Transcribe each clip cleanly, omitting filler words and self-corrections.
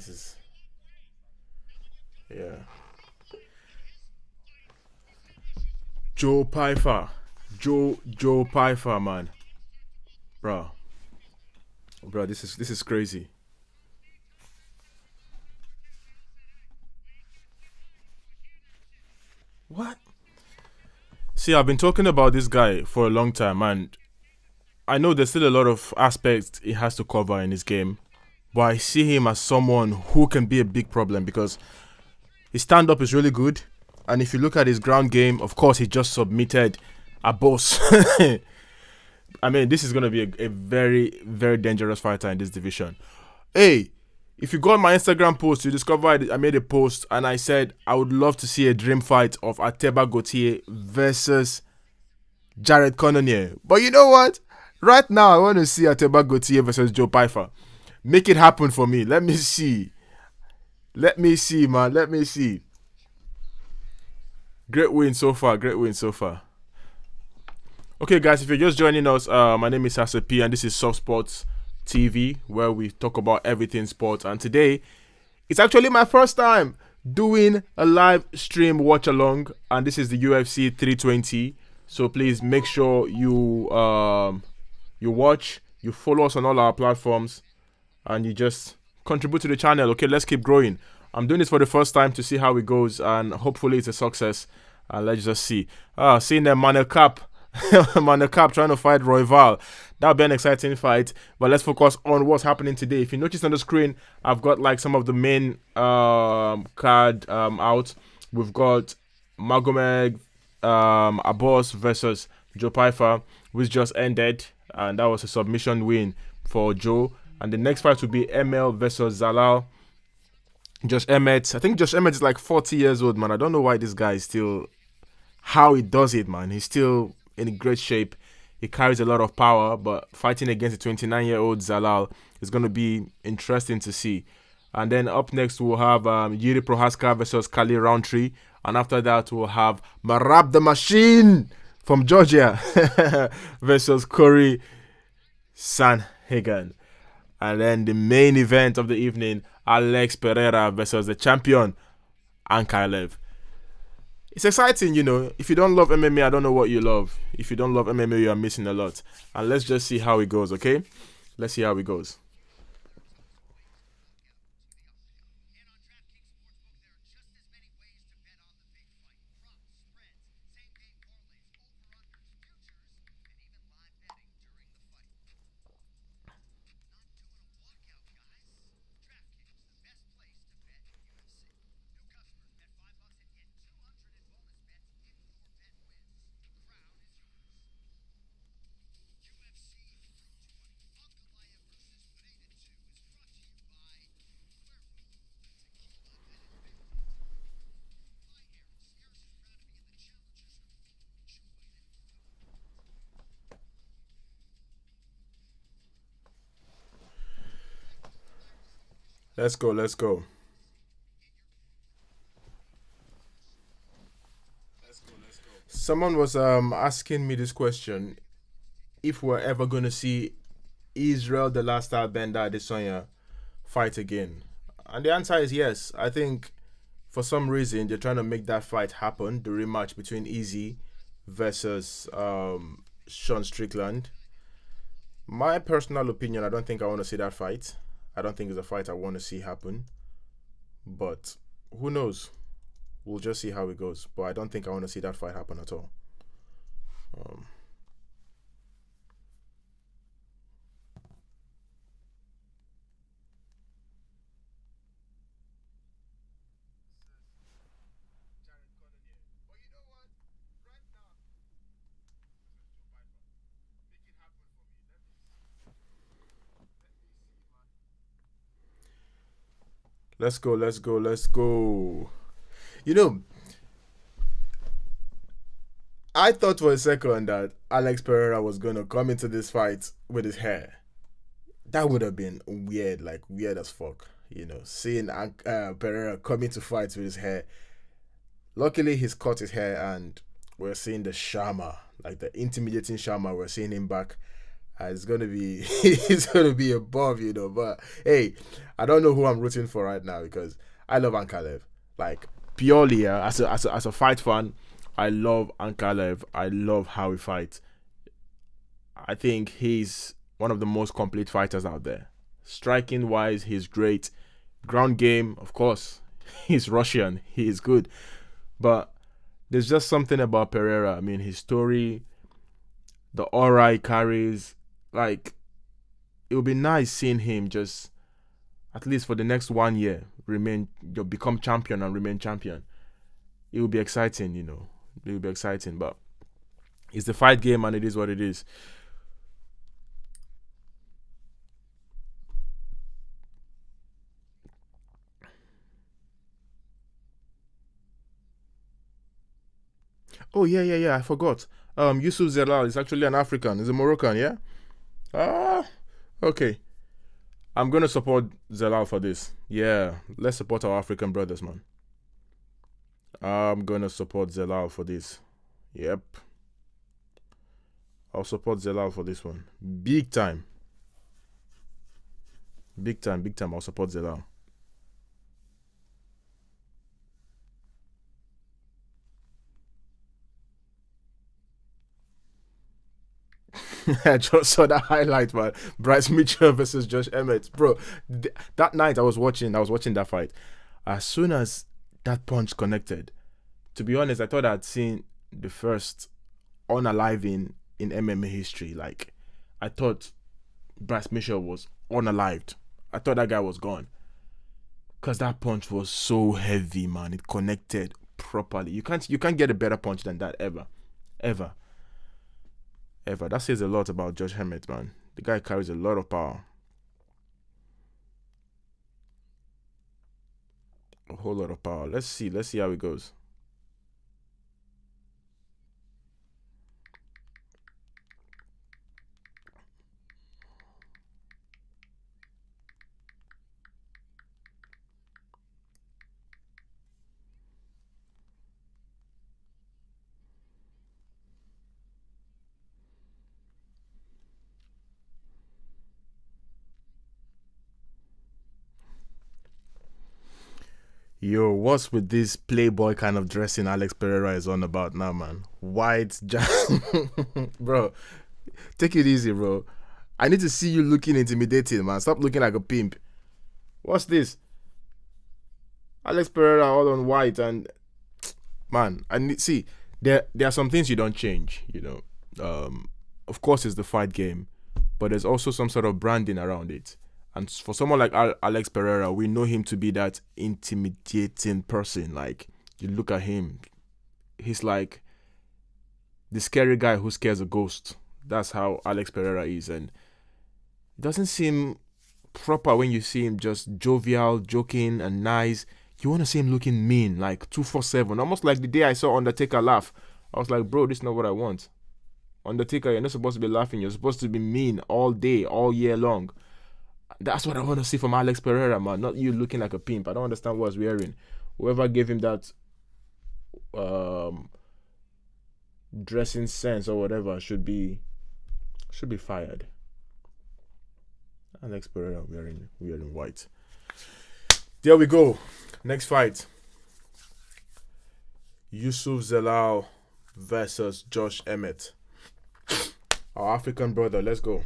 This is yeah. Joe Pfeiffer, Joe Pfeiffer, man, bro, bro. This is crazy. What? See, I've been talking about this guy for a long time, and I know there's still a lot of aspects he has to cover in his game, but I see him as someone who can be a big problem because his stand up is really good. And if you look at his ground game, of course, he just submitted a boss. I mean, this is going to be a very, very dangerous fighter in this division. Hey, if you go on my Instagram post, you discover I made a post and I said I would love to see a dream fight of Ateba Gautier versus Jared Cannonier. But you know what? Right now, I want to see Ateba Gautier versus Joe Pfeiffer. Make it happen for me. Let me see. Let me see, man. Let me see. Great win so far. Great win so far. Okay, guys, if you're just joining us, my name is Hasa P, and this is Soft Sports TV, where we talk about everything sports. And today, it's actually my first time doing a live stream watch along, and this is the UFC 320. So please make sure you watch, you follow us on all our platforms, and you just contribute to the channel. Okay, let's keep growing. I'm doing this for the first time to see how it goes, and hopefully it's a success. Let's just see. Seeing them Manel Cap. Manel Cap trying to fight Royval. That'll be an exciting fight. But let's focus on what's happening today. If you notice on the screen, I've got like some of the main card out. We've got Magomed Abbas versus Joe Pfeiffer, which just ended, and that was a submission win for Joe. And the next fight will be ML versus Zalal. Josh Emmett. I think Josh Emmett is like 40 years old, man. I don't know why this guy is still how he does it, man. He's still in great shape. He carries a lot of power, but fighting against a 29-year-old Zalal is going to be interesting to see. And then up next, we'll have Yuri Prohaska versus Kali Roundtree. And after that, we'll have Marab the Machine from Georgia versus Corey Sanhagen. And then the main event of the evening, Alex Pereira versus the champion, Ankalev. It's exciting, you know. If you don't love MMA, I don't know what you love. If you don't love MMA, you are missing a lot. And let's just see how it goes, okay? Let's see how it goes. Let's go, let's go. Someone was asking me this question: if we're ever gonna see Israel, the last Bender Adesanya, fight again, and the answer is yes. I think for some reason they're trying to make that fight happen, the rematch between Easy versus Sean Strickland. My personal opinion, I don't think I want to see that fight. I don't think it's a fight I want to see happen. But who knows? We'll just see how it goes. But I don't think I want to see that fight happen at all. Um, let's go, let's go, let's go. You know, I thought for a second that Alex Pereira was going to come into this fight with his hair. That would have been weird, like weird as fuck. You know, seeing Pereira coming to fight with his hair. Luckily, he's cut his hair, and we're seeing the Shama, like the intimidating Shama. We're seeing him back, It's gonna be it's gonna be above, But hey, I don't know who I'm rooting for right now because I love Ankalev. Like purely, as a fight fan, I love Ankalev. I love how he fights. I think he's one of the most complete fighters out there. Striking wise, he's great. Ground game, of course, he's Russian. He is good, but there's just something about Pereira. I mean, his story, the aura he carries, like it would be nice seeing him just at least for the next 1 year remain, become champion and remain champion. It will be exciting, It will be exciting, but it's the fight game and it is what it is. Oh yeah. I forgot. Yusuf Zelal is actually an African. He's a Moroccan, yeah. Ah, okay. I'm gonna support Zelal for this. Yeah, let's support our African brothers, man. I'm gonna support Zelal for this. Yep, I'll support Zelal for this one. Big time, big time, big time. I'll support Zelal. I just saw that highlight, man. Bryce Mitchell versus Josh Emmett, bro. That night I was watching that fight. As soon as that punch connected, to be honest, I thought I'd seen the first unaliving in MMA history. Like, I thought Bryce Mitchell was unalived. I thought that guy was gone because that punch was so heavy, man. It connected properly. You can't get a better punch than that ever, ever, ever. That says a lot about Josh Emmett, man. The guy carries a lot of power, a whole lot of power. Let's see how it goes. Yo, what's with this playboy kind of dressing Alex Pereira is on about now, man? White, bro. Take it easy, bro. I need to see you looking intimidating, man. Stop looking like a pimp. What's this? Alex Pereira all on white and man. I need see there are some things you don't change. Of course, it's the fight game, but there's also some sort of branding around it. And for someone like Alex Pereira, we know him to be that intimidating person. Like you look at him, he's like the scary guy who scares a ghost. That's how Alex Pereira is, and it doesn't seem proper when you see him just jovial, joking, and nice. You want to see him looking mean, like 247, almost like the day I saw Undertaker laugh. I was like, bro, this is not what I want. Undertaker, you're not supposed to be laughing. You're supposed to be mean all day, all year long. That's what I want to see from Alex Pereira, man. Not you looking like a pimp. I don't understand what's wearing. Whoever gave him that um, dressing sense or whatever should be fired. Alex Pereira wearing white. There we go. Next fight. Yusuf Zelal versus Josh Emmett. Our African brother. Let's go.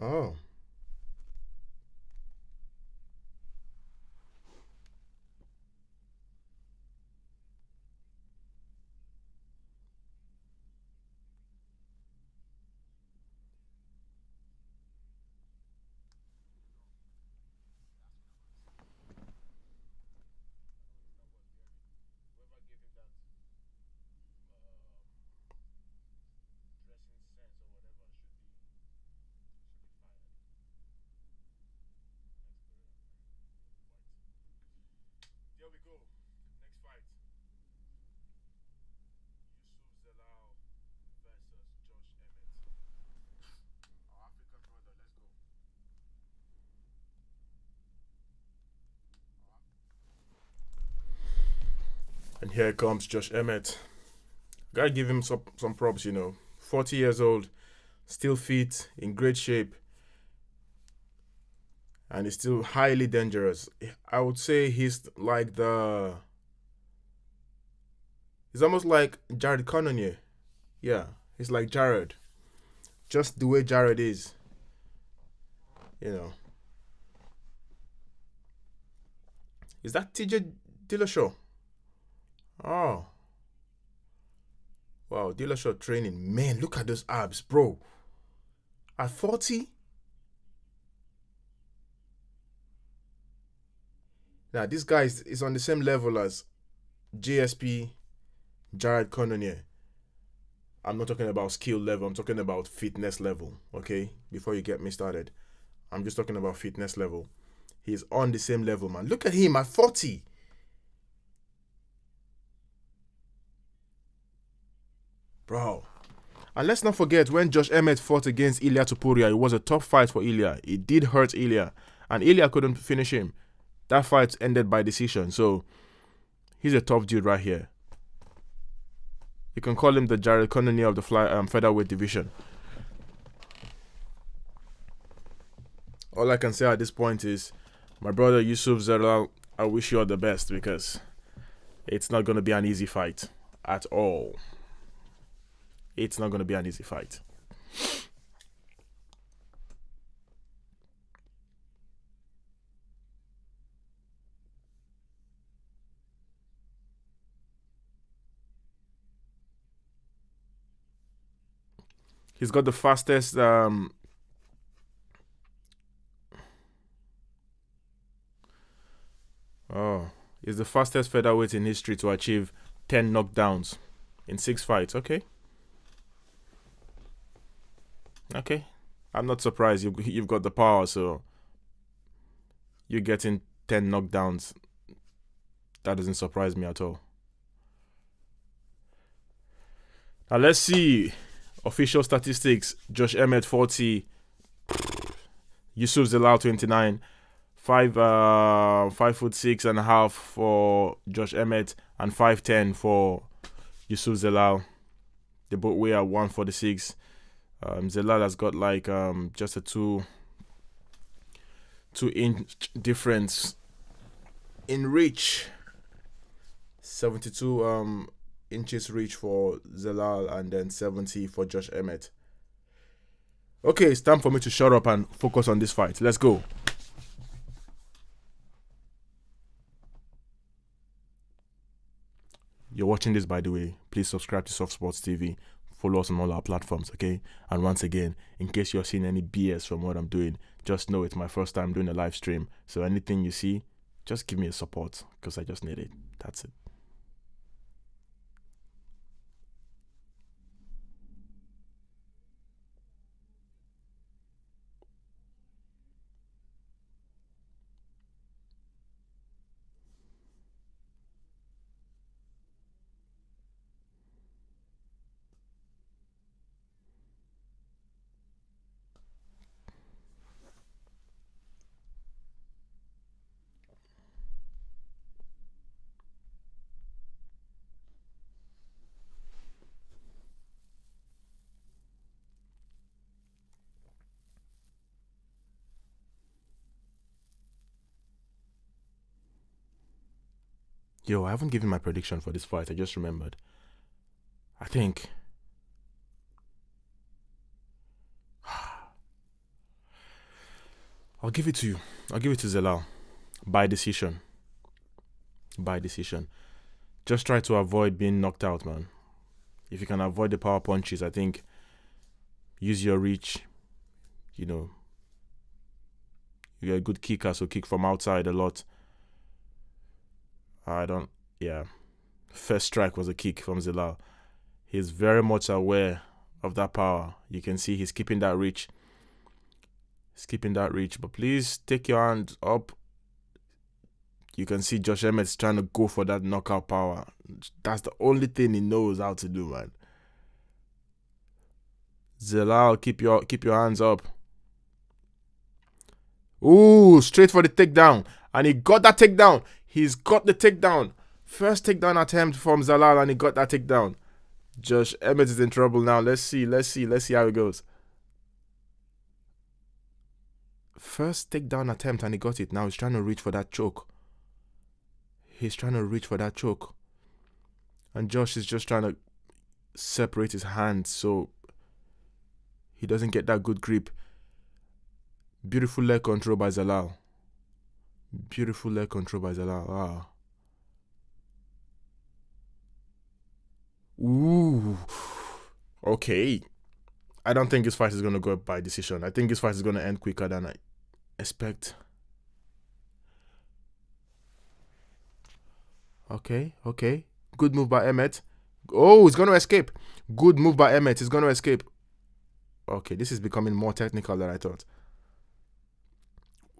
Oh. And here comes Josh Emmett. Gotta give him some props, 40 years old, still fit, in great shape, and he's still highly dangerous. I would say he's almost like Jared Cannonier. Yeah, he's like Jared. Just the way Jared is, you know. Is that TJ Dillashaw? Oh. Wow, Dillashaw training. Man, look at those abs, bro. At 40? Now, this guy is on the same level as GSP, Jared Cannonier. I'm not talking about skill level. I'm talking about fitness level, okay? Before you get me started. I'm just talking about fitness level. He's on the same level, man. Look at him at 40. Bro. And let's not forget, when Josh Emmett fought against Ilia Topuria, it was a tough fight for Ilia. It did hurt Ilia. And Ilia couldn't finish him. That fight ended by decision. So, he's a tough dude right here. You can call him the Jared Cannonier of the featherweight division. All I can say at this point is, my brother Yusuf Zerlal, I wish you all the best, because it's not going to be an easy fight at all. It's not going to be an easy fight. He's got the fastest he's the fastest featherweight in history to achieve 10 knockdowns in 6 fights. Okay. I'm not surprised. You've got the power, so you're getting 10 knockdowns. That doesn't surprise me at all. Now let's see official statistics. Josh Emmett 40, Yusuf Zalal 29, 5'6.5" for Josh Emmett and 5'10" for Yusuf Zalal. They both weigh at 146. Zalal has got like just a 2-inch difference in reach. 72 inches reach for Zalal and then 70 for Josh Emmett. Okay, it's time for me to shut up and focus on this fight. Let's go. You're watching this, by the way. Please subscribe to Soft Sports TV. Follow us on all our platforms, okay? And once again, in case you're seeing any BS from what I'm doing, just know it's my first time doing a live stream. So anything you see, just give me a support, because I just need it. That's it. Yo, I haven't given my prediction for this fight. I just remembered. I think I'll give it to you. I'll give it to Zalal. By decision. Just try to avoid being knocked out, man. If you can avoid the power punches, I think use your reach. You're a good kicker, so kick from outside a lot. First strike was a kick from Zalal. He's very much aware of that power. You can see he's keeping that reach. But please take your hand up. You can see Josh Emmett's trying to go for that knockout power. That's the only thing he knows how to do, man. Zalal, keep your hands up. Ooh, straight for the takedown. And he got that takedown. He's got the takedown. First takedown attempt from Zalal, and he got that takedown. Josh Emmett is in trouble now. Let's see how it goes. First takedown attempt, and he got it. Now he's trying to reach for that choke. And Josh is just trying to separate his hands so he doesn't get that good grip. Beautiful leg control by Zalal. Wow. Ooh. Okay. I don't think this fight is going to go by decision. I think this fight is going to end quicker than I expect. Okay. Good move by Emmett. Oh, he's going to escape. Good move by Emmett. He's going to escape. Okay, this is becoming more technical than I thought.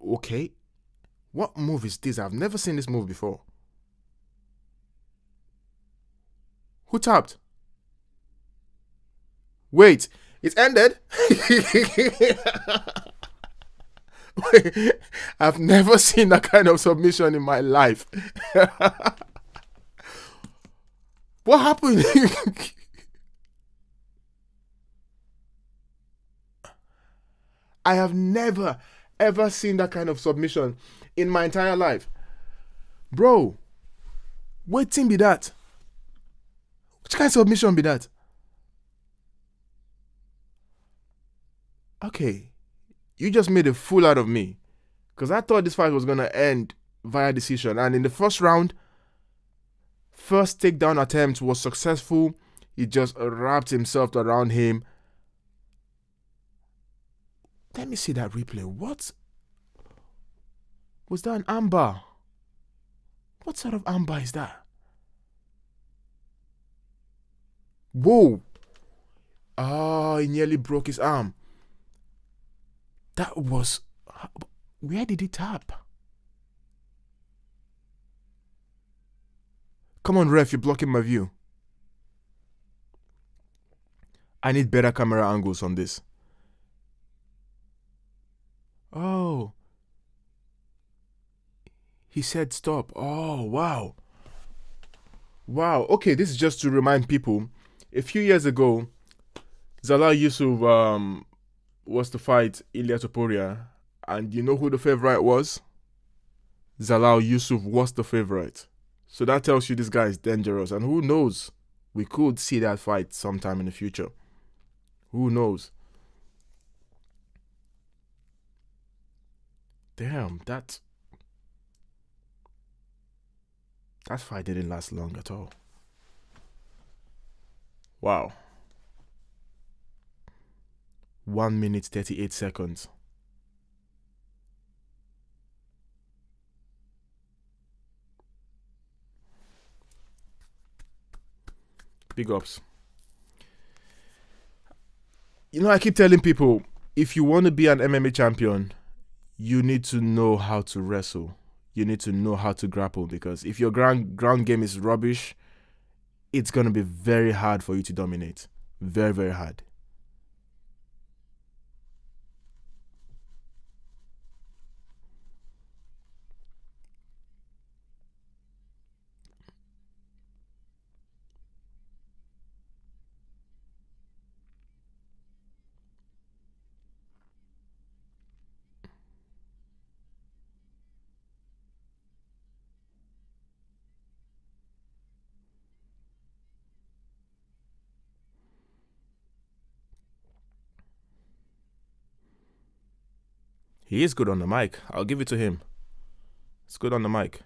Okay. What move is this? I've never seen this move before. Who tapped? Wait, it's ended? Wait, I've never seen that kind of submission in my life. What happened? I have never, ever seen that kind of submission in my entire life. Bro, what thing be that? Which kind of submission be that? Okay, you just made a fool out of me. Because I thought this fight was going to end via decision. And in the first round, first takedown attempt was successful. He just wrapped himself around him. Let me see that replay. What? Was that an armbar? What sort of armbar is that? Whoa. Oh, he nearly broke his arm. That was... Where did he tap? Come on, ref, you're blocking my view. I need better camera angles on this. Oh. He said stop. Oh, wow. Wow. Okay, this is just to remind people. A few years ago, Zalal Yusuf was to fight Ilia Topuria. And you know who the favorite was? Zalal Yusuf was the favorite. So that tells you this guy is dangerous. And who knows? We could see that fight sometime in the future. Who knows? Damn, that fight didn't last long at all. Wow. 1 minute 38 seconds. Big ups. You know, I keep telling people, if you want to be an MMA champion, you need to know how to wrestle. You need to know how to grapple, because if your ground game is rubbish, it's going to be very hard for you to dominate. Very, very hard. He is good on the mic. I'll give it to him. It's good on the mic.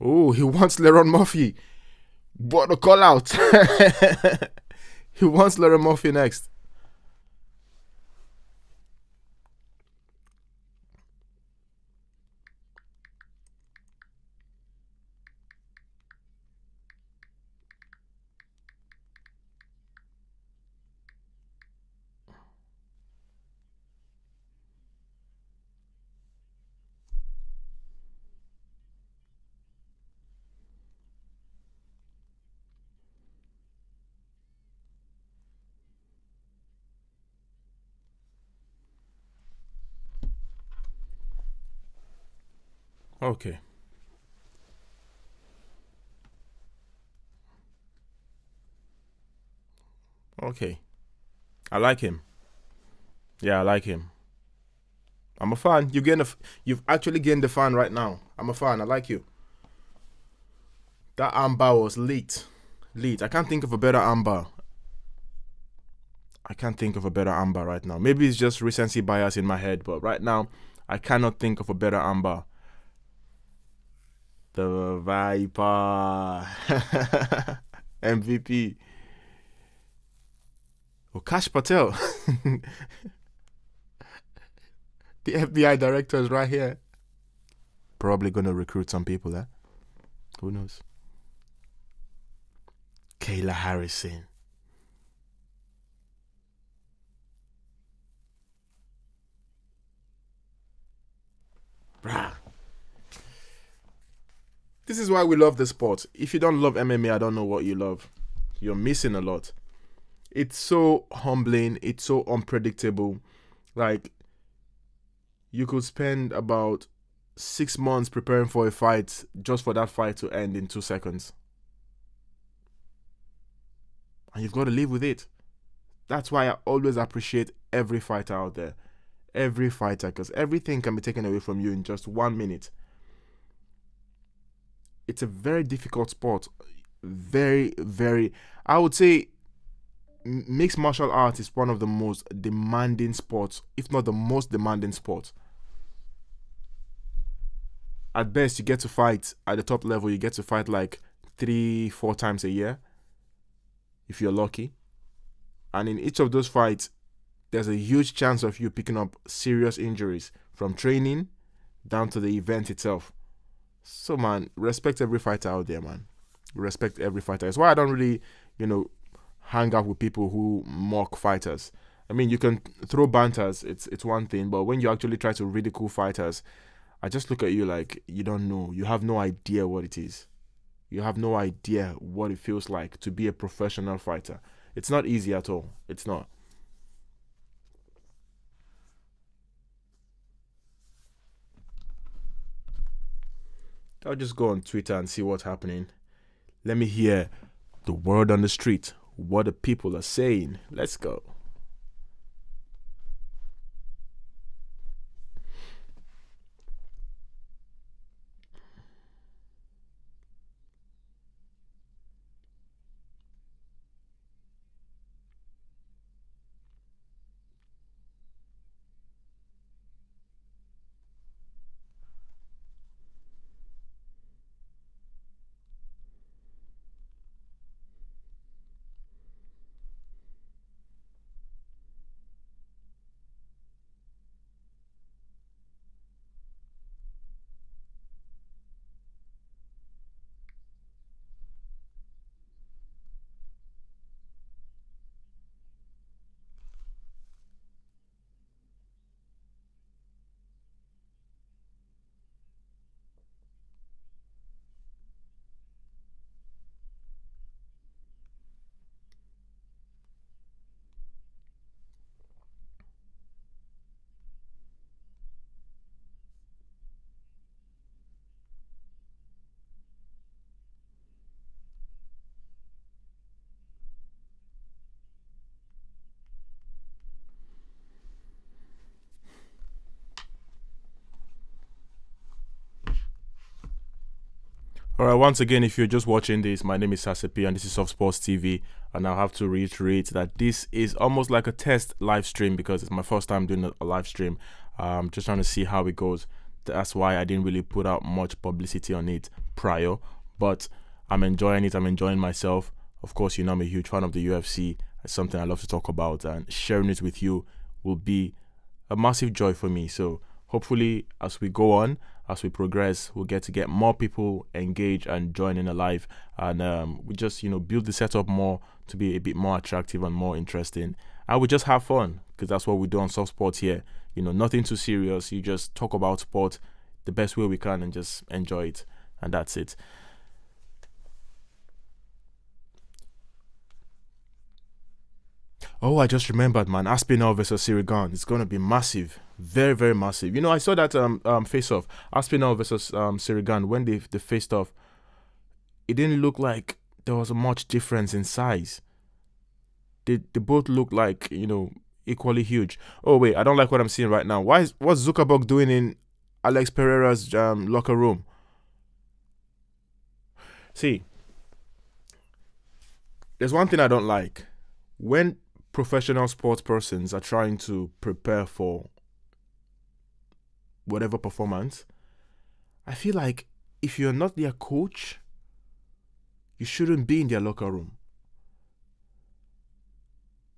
Oh, he wants Leron Murphy. What a call out. He wants Leron Murphy next. Okay. Okay. I like him. Yeah, I like him. I'm a fan. You've actually gained the fan right now. I'm a fan. I like you. That armbar was lit. Lit. I can't think of a better armbar. I can't think of a better armbar right now. Maybe it's just recency bias in my head, but right now I cannot think of a better armbar. The Viper. MVP. Oh, Kash Patel. The FBI director is right here. Probably gonna recruit some people there. Who knows? Kayla Harrison. Bruh. This is why we love the sport. If you don't love MMA, I don't know what you love. You're missing a lot. It's so humbling. It's so unpredictable. Like, you could spend about 6 months preparing for a fight just for that fight to end in 2 seconds. And you've got to live with it. That's why I always appreciate every fighter out there. Every fighter, because everything can be taken away from you in just 1 minute. It's a very difficult sport. Very, very. I would say mixed martial arts is one of the most demanding sports, if not the most demanding sport. At best, you get to fight at the top level, you get to fight like 3, 4 times a year, if you're lucky. And in each of those fights, there's a huge chance of you picking up serious injuries from training down to the event itself. So, man, respect every fighter out there, man. Respect every fighter. It's why I don't really, hang out with people who mock fighters. I mean, you can throw banters, it's one thing, but when you actually try to ridicule fighters, I just look at you like you don't know. You have no idea what it is. You have no idea what it feels like to be a professional fighter. It's not easy at all. It's not. I'll just go on Twitter and see what's happening. Let me hear the word on the street, what the people are saying. Let's go. All right, once again, if you're just watching this, my name is Sasepi and this is Soft Sports TV. And I'll have to reiterate that this is almost like a test live stream because it's my first time doing a live stream. Just trying to see how it goes. That's why I didn't really put out much publicity on it prior. But I'm enjoying it. I'm enjoying myself. Of course, I'm a huge fan of the UFC. It's something I love to talk about. And sharing it with you will be a massive joy for me. So hopefully, as we go on, as we progress, we'll get more people engaged and join in live, and we just build the setup more to be a bit more attractive and more interesting, and we just have fun because that's what we do on Soft Sports here. Nothing too serious. You just talk about sport the best way we can and just enjoy it, and that's it. Oh, I just remembered, man. Aspinall versus Sirigan. It's gonna be massive, very very massive. You know, I saw that face off Aspinall versus Sirigan when they faced off. It didn't look like there was much difference in size. They both look like, equally huge. Oh wait, I don't like what I'm seeing right now. What's Zuckerberg doing in Alex Pereira's locker room? See, there's one thing I don't like. When professional sports persons are trying to prepare for whatever performance, I feel like if you're not their coach, you shouldn't be in their locker room.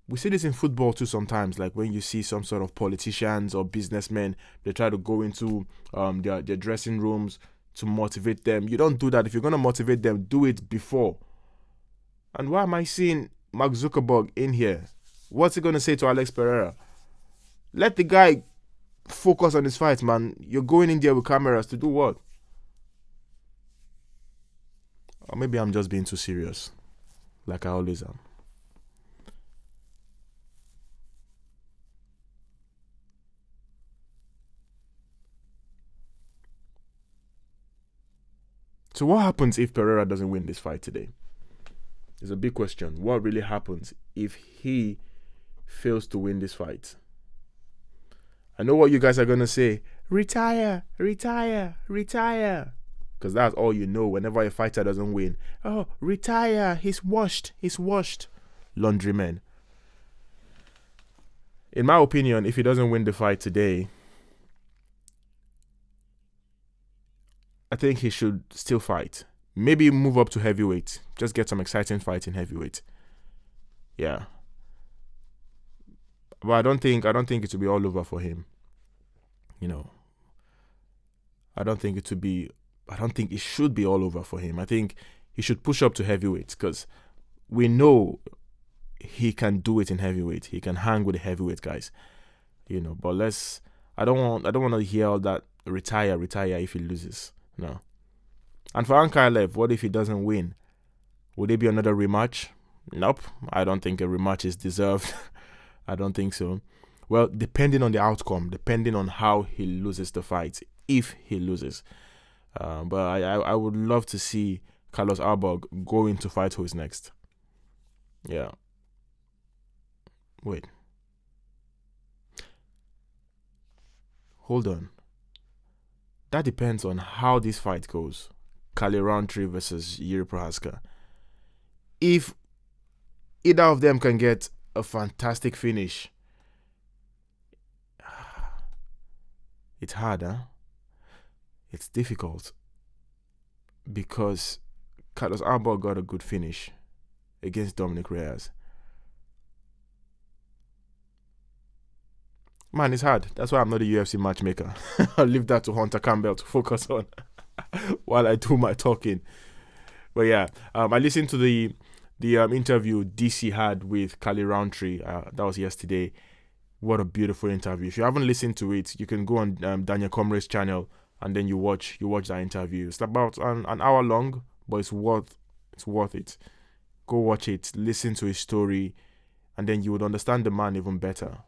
We see this in football too sometimes, like when you see some sort of politicians or businessmen, they try to go into their dressing rooms to motivate them. You don't do that. If you're going to motivate them, do it before. And why am I seeing Mark Zuckerberg in here? What's he going to say to Alex Pereira? Let the guy focus on his fight, man. You're going in there with cameras to do what? Or maybe I'm just being too serious, like I always am. So what happens if Pereira doesn't win this fight today? It's a big question. What really happens if he fails to win this fight? I know what you guys are going to say. Retire, retire, retire. Because that's all you know whenever a fighter doesn't win. Oh, retire. He's washed. He's washed. Laundrymen. In my opinion, if he doesn't win the fight today, I think he should still fight. Maybe move up to heavyweight. Just get some exciting fights in heavyweight. Yeah. But I don't think it will be all over for him. I don't think it should be all over for him. I think he should push up to heavyweight because we know he can do it in heavyweight. He can hang with the heavyweight guys. But I don't want to hear all that retire if he loses. No. And for Ankalaev, what if he doesn't win? Would there be another rematch? Nope. I don't think a rematch is deserved. I don't think so. Well, depending on the outcome, depending on how he loses the fight, if he loses. But I would love to see Carlos Arbog go in to fight who is next. Yeah. Wait. Hold on. That depends on how this fight goes. Kali Roundtree versus Yuri Prohaska. If either of them can get a fantastic finish, it's hard, huh? It's difficult because Carlos Arbog got a good finish against Dominic Reyes. Man, it's hard. That's why I'm not a UFC matchmaker. I'll leave that to Hunter Campbell to focus on while I do my talking. But yeah, I listened to the interview DC had with Kali Roundtree. That was yesterday. What a beautiful interview. If you haven't listened to it, you can go on Daniel Comray's channel and then you watch that interview. It's about an hour long, but it's worth it. Go watch it, listen to his story, and then you would understand the man even better.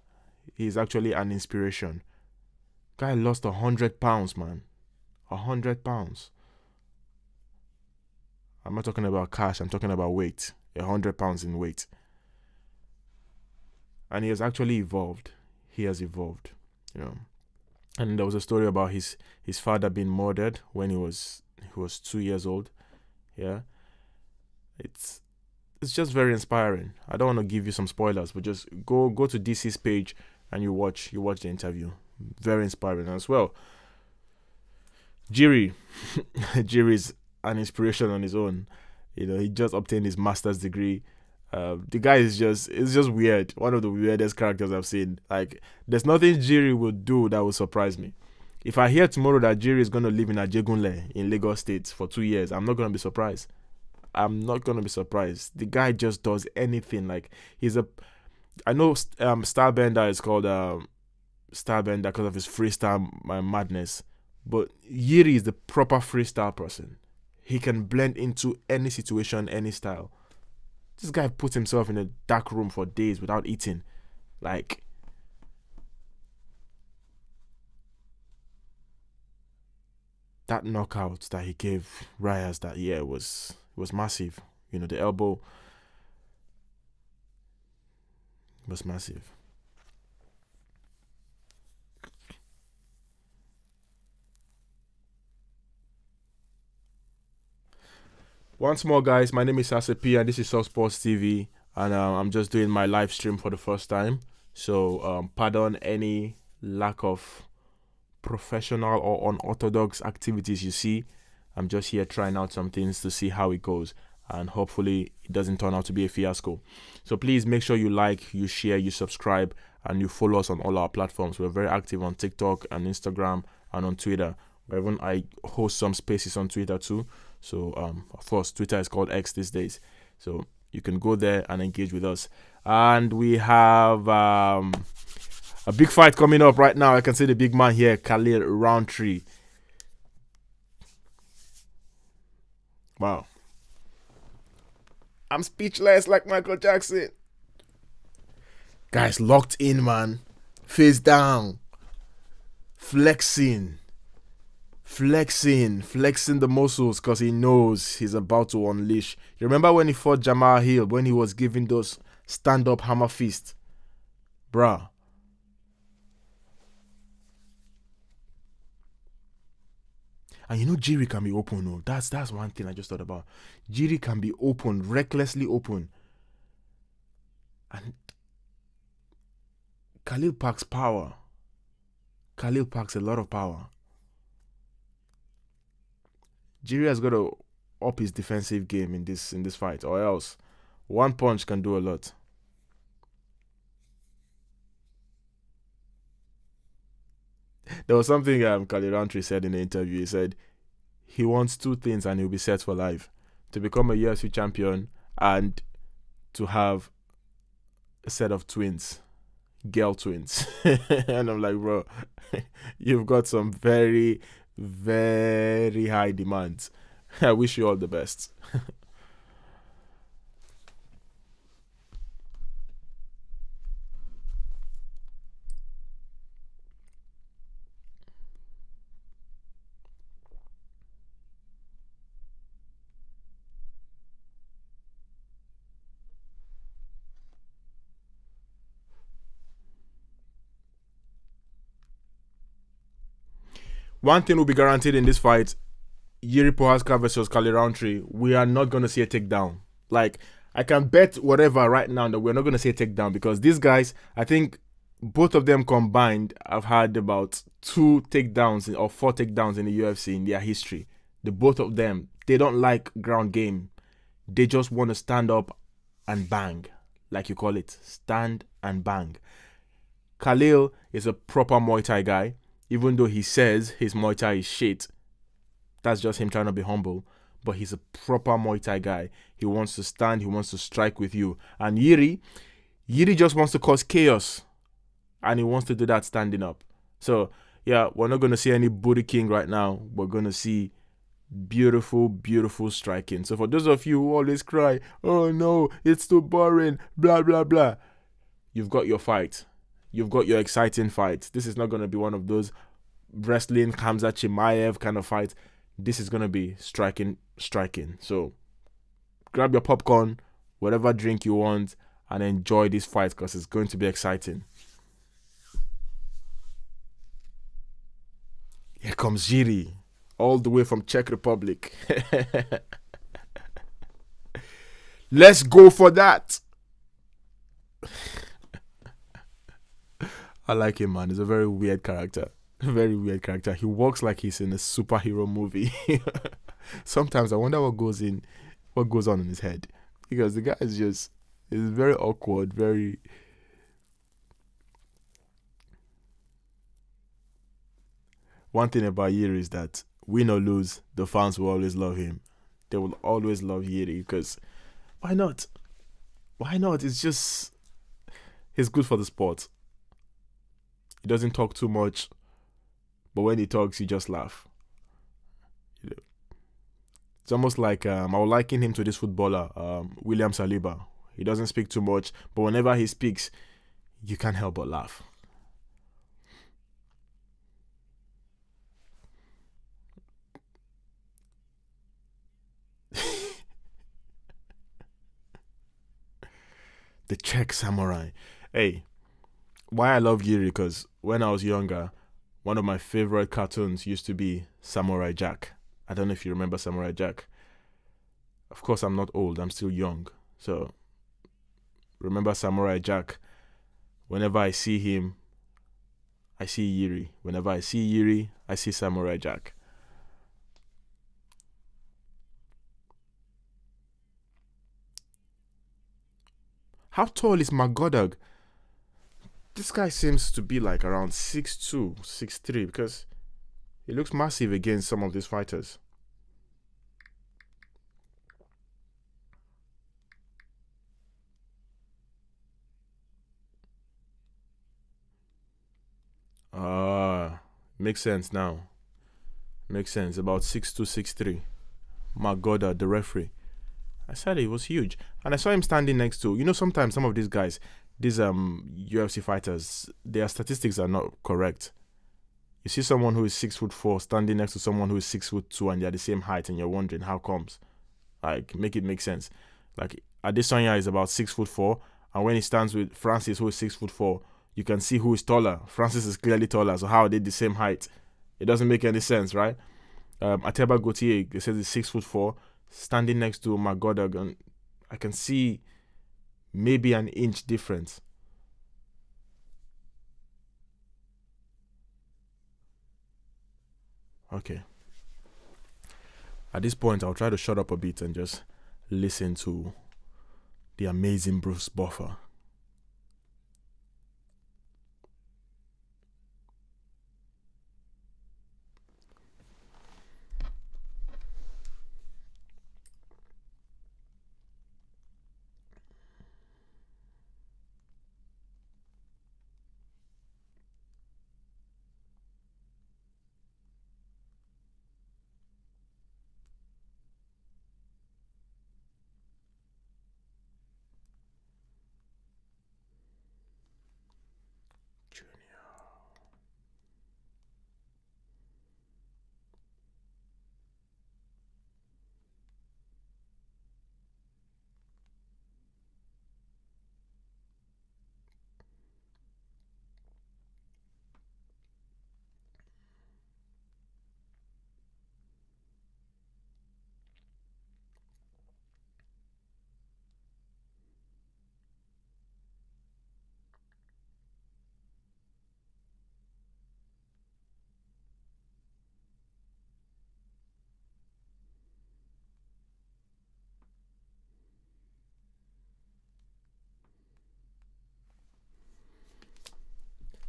He's actually an inspiration. Guy lost 100 pounds, man. 100 pounds. I'm not talking about cash, I'm talking about weight. 100 pounds in weight. And he has actually evolved. He has evolved, And there was a story about his father being murdered when he was 2 years old. Yeah. It's just very inspiring. I don't want to give you some spoilers, but just go to DC's page and you watch the interview. Very inspiring as well. Jiri is an inspiration on his own. He just obtained his master's degree. The guy is just weird. One of the weirdest characters I've seen. Like, there's nothing Jiri would do that would surprise me. If I hear tomorrow that Jiri is going to live in Ajegunle in Lagos State for 2 years, I'm not going to be surprised. The guy just does anything. Like, I know Starbender is called Starbender because of his freestyle madness, but Jiri is the proper freestyle person. He can blend into any situation, any style. This guy put himself in a dark room for days without eating. Like, that knockout that he gave Reyes that year was massive. You know, the elbow was massive. Once more, guys, my name is Asepi and this is Soft Sports TV, and I'm just doing my live stream for the first time. So, pardon any lack of professional or unorthodox activities you see. I'm just here trying out some things to see how it goes, and hopefully it doesn't turn out to be a fiasco. So please make sure you like, you share, you subscribe, and you follow us on all our platforms. We're very active on TikTok and Instagram and on Twitter. Even I host some spaces on Twitter too. So of course Twitter is called X these days. So you can go there and engage with us. And we have a big fight coming up right now. I can see the big man here, Khalil Roundtree. Wow. I'm speechless like Michael Jackson. Guys, locked in, man. Face down. Flexing the muscles because he knows he's about to unleash. You remember when he fought Jamal Hill, when he was giving those stand-up hammer fist? Bruh. And you know Jiri can be open, no? That's one thing I just thought about. Jiri can be open, recklessly open. And Khalil packs power. Khalil packs a lot of power. Jiri has got to up his defensive game in this fight, or else one punch can do a lot. There was something Khalil Roundtree said in the interview. He said he wants two things and he'll be set for life: to become a UFC champion and to have a set of twins, girl twins. And I'm like, bro, you've got some very, very high demands. I wish you all the best. One thing will be guaranteed in this fight: Jiri Prochazka versus Khalil Roundtree. We are not going to see a takedown. Like, I can bet whatever right now that we're not going to see a takedown, because these guys, I think both of them combined have had about 2 takedowns or 4 takedowns in the UFC in their history. The both of them, they don't like ground game. They just want to stand up and bang, like you call it. Stand and bang. Khalil is a proper Muay Thai guy. Even though he says his Muay Thai is shit, that's just him trying to be humble. But he's a proper Muay Thai guy. He wants to stand, he wants to strike with you. And Jiri just wants to cause chaos. And he wants to do that standing up. So, yeah, we're not going to see any booty king right now. We're going to see beautiful, beautiful striking. So for those of you who always cry, oh no, it's too boring, blah, blah, blah, you've got your fight. You've got your exciting fight. This is not going to be one of those wrestling Khamzat Chimaev kind of fights. This is going to be striking. So grab your popcorn, whatever drink you want, and enjoy this fight because it's going to be exciting. Here comes Jiri, all the way from Czech Republic. Let's go for that. I like him, man. He's a very weird character. Very weird character. He walks like he's in a superhero movie. Sometimes I wonder what goes on in his head, because the guy is very awkward. Very. One thing about Jiri is that win or lose, the fans will always love him. They will always love Jiri because why not? Why not? It's just he's good for the sport. He doesn't talk too much, but when he talks, you just laugh. You know, it's almost like I would liken him to this footballer, William Saliba, He doesn't speak too much, but whenever he speaks, you can't help but laugh. The Czech samurai. Hey, why I love Yuri? Because when I was younger, one of my favorite cartoons used to be Samurai Jack. I don't know if you remember Samurai Jack. Of course, I'm not old, I'm still young. So, remember Samurai Jack. Whenever I see him, I see Yuri. Whenever I see Yuri, I see Samurai Jack. How tall is Magodog? This guy seems to be like around 6'2", 6'3", because he looks massive against some of these fighters. Makes sense now. Makes sense. About 6'2", 6'3". Magoda, the referee. I said he was huge. And I saw him standing next to, sometimes some of these guys, these UFC fighters, their statistics are not correct. You see someone who is 6'4" standing next to someone who is 6'2", and they're the same height, and you're wondering how comes. Like, make it make sense. Like, Adesanya is about 6'4", and when he stands with Francis, who is 6'4", you can see who is taller. Francis is clearly taller, so how are they the same height? It doesn't make any sense, right? Ateba Gautier, they says he's 6'4", standing next to Magodag, and I can see maybe an inch difference. Okay. At this point, I'll try to shut up a bit and just listen to the amazing Bruce Buffer.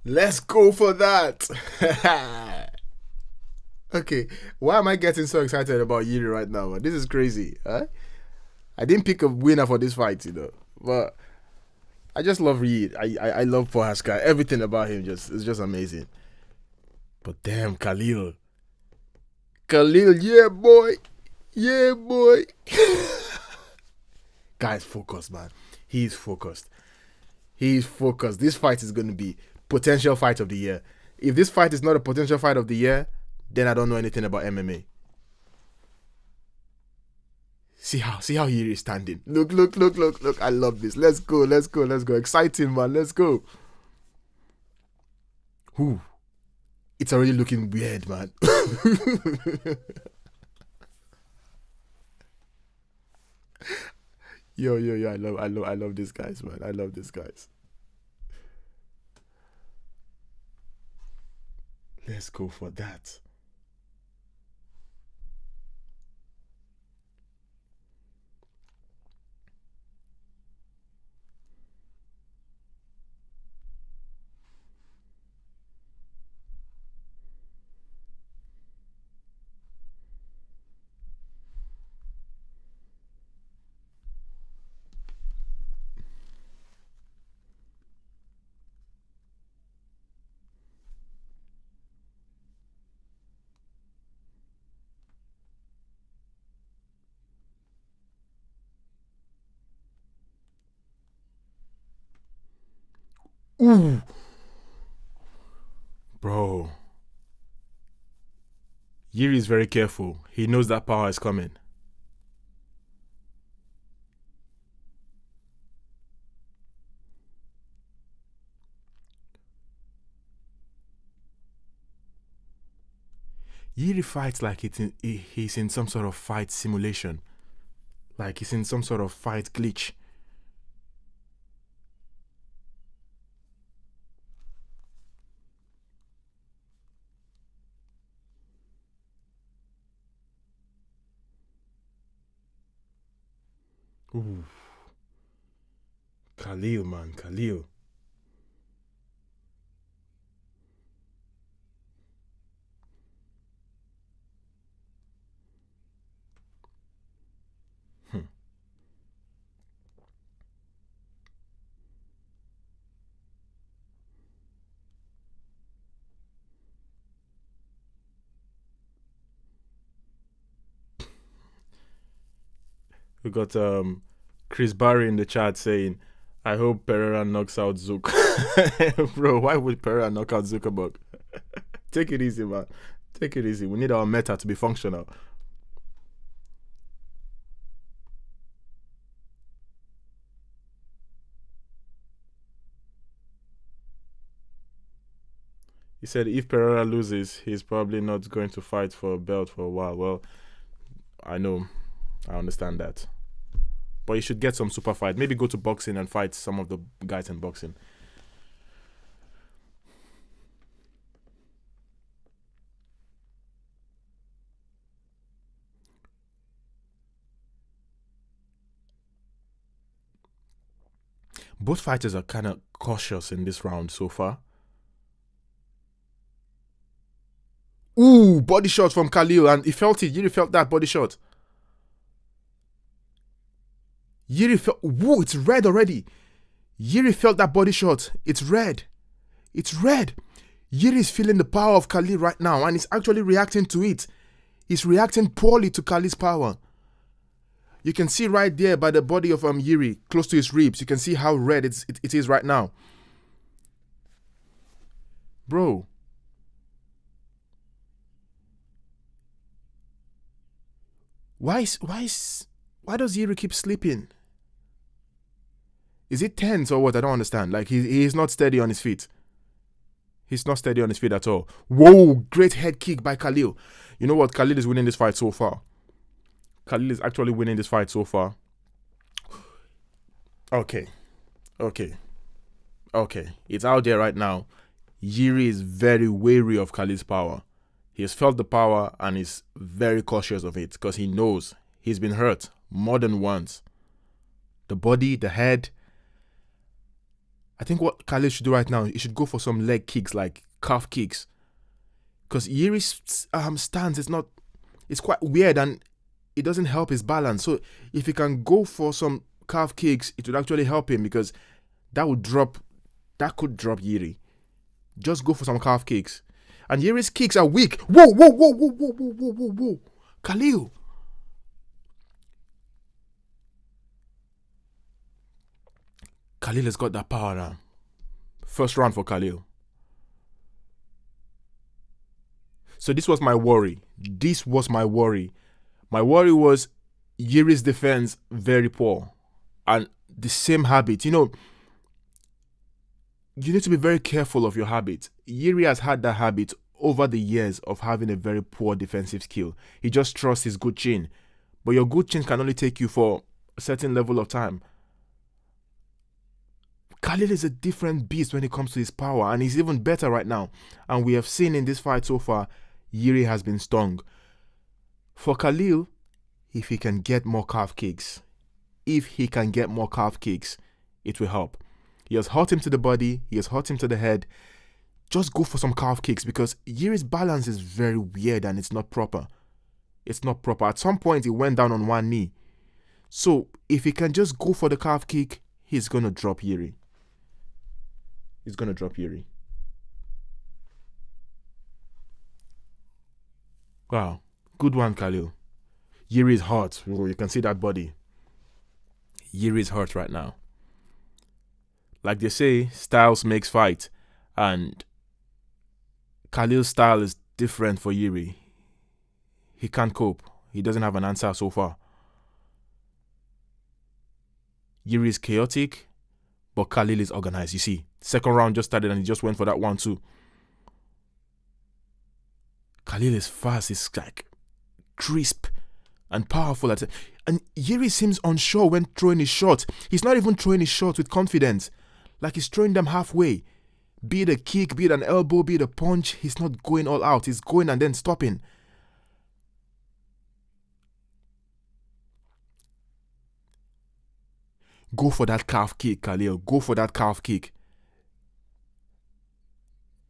Let's go for that. Okay, why am I getting so excited about Yuri right now, man? This is crazy. Huh? I didn't pick a winner for this fight, but I just love Yuri. I love Prohaska. Everything about him is just amazing. But damn, Khalil, yeah boy, yeah boy. Guy's focused, man. He's focused. He's focused. This fight is going to be potential fight of the year. If this fight is not a potential fight of the year, then I don't know anything about MMA. See how he is standing. Look. I love this. Let's go. Exciting, man. Let's go. Whew. It's already looking weird, man. Yo. I love these guys, man. I love these guys. Let's go for that. Ooh. Bro. Yuri is very careful. He knows that power is coming. Yuri fights like he's in some sort of fight simulation. Like he's in some sort of fight glitch. Ooh. Khalil, man. Khalil. Hmm. We got Chris Barry in the chat saying, I hope Pereira knocks out Zook. Bro, why would Pereira knock out Zuckerberg? Take it easy, man. Take it easy. We need our meta to be functional. He said if Pereira loses, he's probably not going to fight for a belt for a while. Well, I know. I understand that. But you should get some super fight. Maybe go to boxing and fight some of the guys in boxing. Both fighters are kind of cautious in this round so far. Ooh, body shot from Khalil, and he felt it. Yuri felt that body shot. Yuri felt. Whoa, it's red already. Yuri felt that body shot. It's red. It's red. Yuri is feeling the power of Khalil right now, and he's actually reacting to it. He's reacting poorly to Khalil's power. You can see right there by the body of Yuri, close to his ribs. You can see how red it is right now. Bro. Why does Yuri keep sleeping? Is it tense or what? I don't understand. Like he's not steady on his feet. He's not steady on his feet at all. Whoa, great head kick by Khalil. You know what? Khalil is winning this fight so far. Khalil is actually winning this fight so far. Okay. It's out there right now. Yuri is very wary of Khalil's power. He has felt the power and is very cautious of it because he knows he's been hurt more than once. The body, the head. I think what Khalil should do right now, he should go for some leg kicks, like calf kicks. Because Yuri's stance it's quite weird and it doesn't help his balance. So if he can go for some calf kicks, it would actually help him because that could drop Yuri. Just go for some calf kicks. And Yuri's kicks are weak. Whoa. Khalil. Khalil has got that power now. First round for Khalil. So this was my worry. My worry was Yuri's defense very poor. And the same habit. You know, you need to be very careful of your habit. Yuri has had that habit over the years of having a very poor defensive skill. He just trusts his good chin. But your good chin can only take you for a certain level of time. Khalil is a different beast when it comes to his power, and he's even better right now. And we have seen in this fight so far, Yuri has been stung. For Khalil, if he can get more calf kicks, it will help. He has hurt him to the body, he has hurt him to the head. Just go for some calf kicks because Yuri's balance is very weird and it's not proper. At some point, he went down on one knee. So, if he can just go for the calf kick, he's going to drop Yuri. Wow. Good one, Khalil. Yuri is hurt. You can see that body. Yuri is hurt right now. Like they say, styles makes fight. And Khalil's style is different for Yuri. He can't cope. He doesn't have an answer so far. Yuri is chaotic, but Khalil is organized. You see, second round just started and he just went for that 1-2. Khalil is fast. He's like crisp and powerful. And Yuri seems unsure when throwing his shot. He's not even throwing his shot with confidence. Like he's throwing them halfway. Be it a kick, be it an elbow, be it a punch. He's not going all out. He's going and then stopping. Go for that calf kick, Khalil. Go for that calf kick.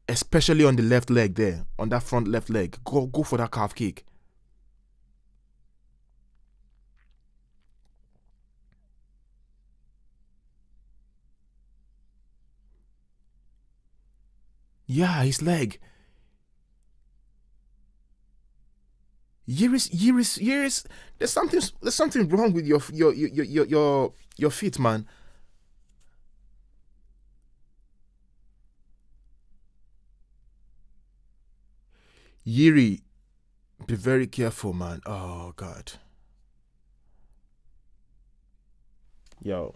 Especially on the left leg there. On that front left leg. Go for that calf kick. Yeah, his leg. Years. There's something wrong with your feet, man. Yuri, be very careful, man. Oh God. Yo.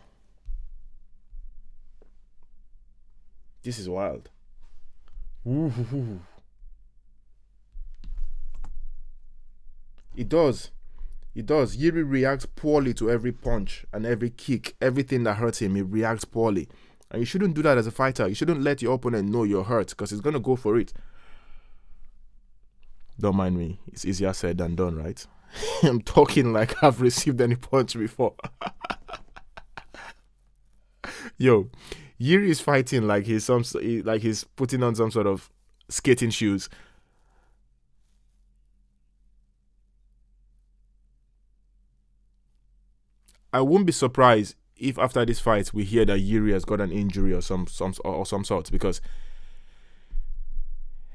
This is wild. Ooh. It does. It does. Yuri reacts poorly to every punch and every kick. Everything that hurts him, he reacts poorly. And you shouldn't do that as a fighter. You shouldn't let your opponent know you're hurt because he's going to go for it. Don't mind me. It's easier said than done, right? I'm talking like I've received any punch before. Yo, Yuri is fighting like he's putting on some sort of skating shoes. I won't be surprised if after this fight we hear that Yuri has got an injury or some sort, because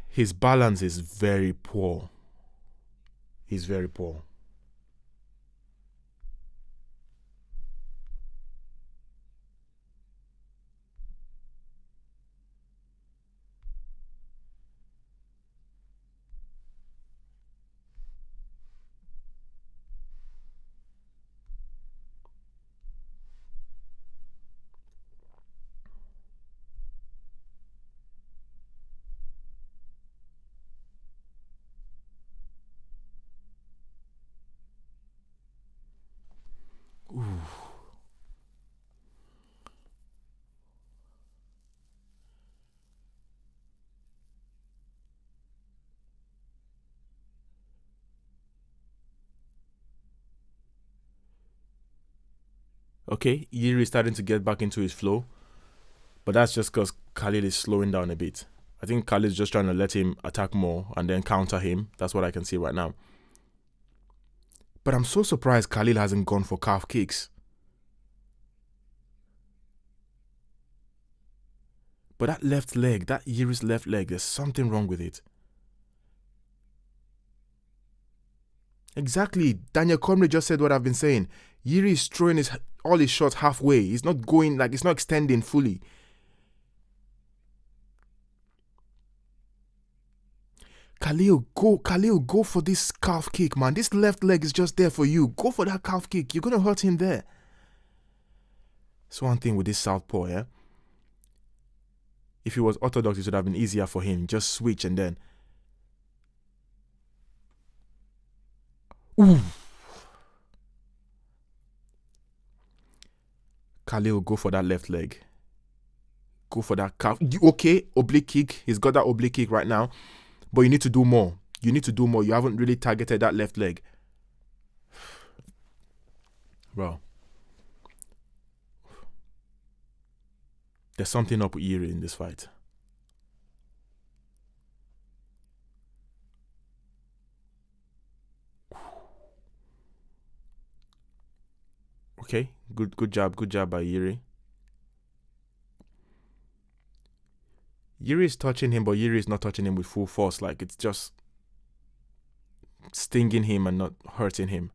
his balance is very poor. He's very poor. Ooh. Okay, Yuri is starting to get back into his flow, but that's just because Khalil is slowing down a bit. I think Khalil is just trying to let him attack more and then counter him. That's what I can see right now. But I'm so surprised Khalil hasn't gone for calf kicks. But that left leg, that Yuri's left leg, there's something wrong with it. Exactly. Daniel Cormier just said what I've been saying. Yuri is throwing all his shots halfway. He's not going, like, it's not extending fully. Khalil, go for this calf kick, man. This left leg is just there for you. Go for that calf kick. You're going to hurt him there. It's one thing with this southpaw, yeah? If he was orthodox, it would have been easier for him. Just switch and then. Ooh. Khalil, go for that left leg. Go for that calf. Okay, oblique kick. He's got that oblique kick right now. But you need to do more. You need to do more. You haven't really targeted that left leg. Bro. There's something up with Yuri in this fight. Okay, good job by Yuri. Yuri is touching him, but Yuri is not touching him with full force. Like, it's just stinging him and not hurting him.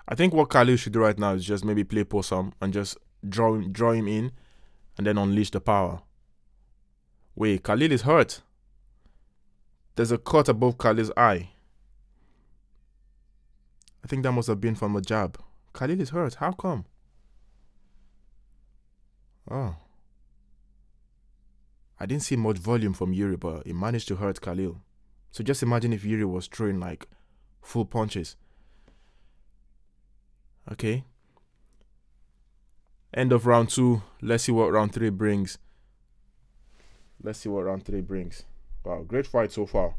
I think what Khalil should do right now is just maybe play Posam and just draw him in and then unleash the power. Wait, Khalil is hurt. There's a cut above Khalil's eye. I think that must have been from a jab. Khalil is hurt. How come? Oh. I didn't see much volume from Yuri, but he managed to hurt Khalil. So just imagine if Yuri was throwing like full punches. Okay. End of round 2. Let's see what round 3 brings. Wow, great fight so far.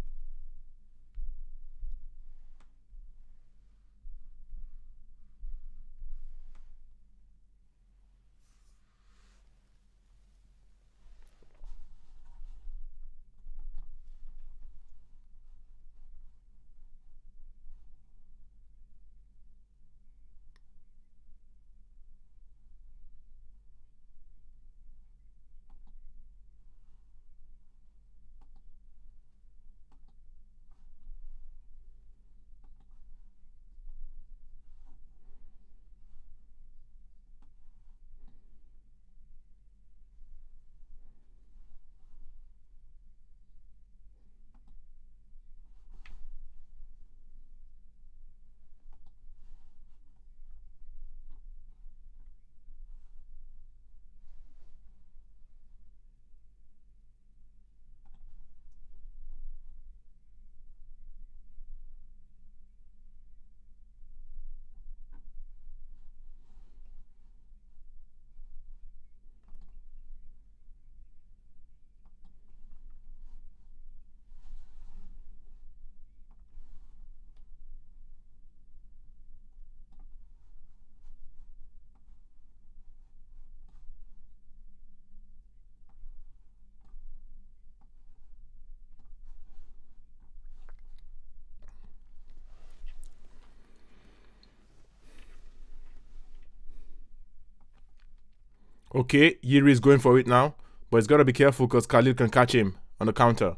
Okay, Yuri is going for it now, but he's got to be careful because Khalil can catch him on the counter.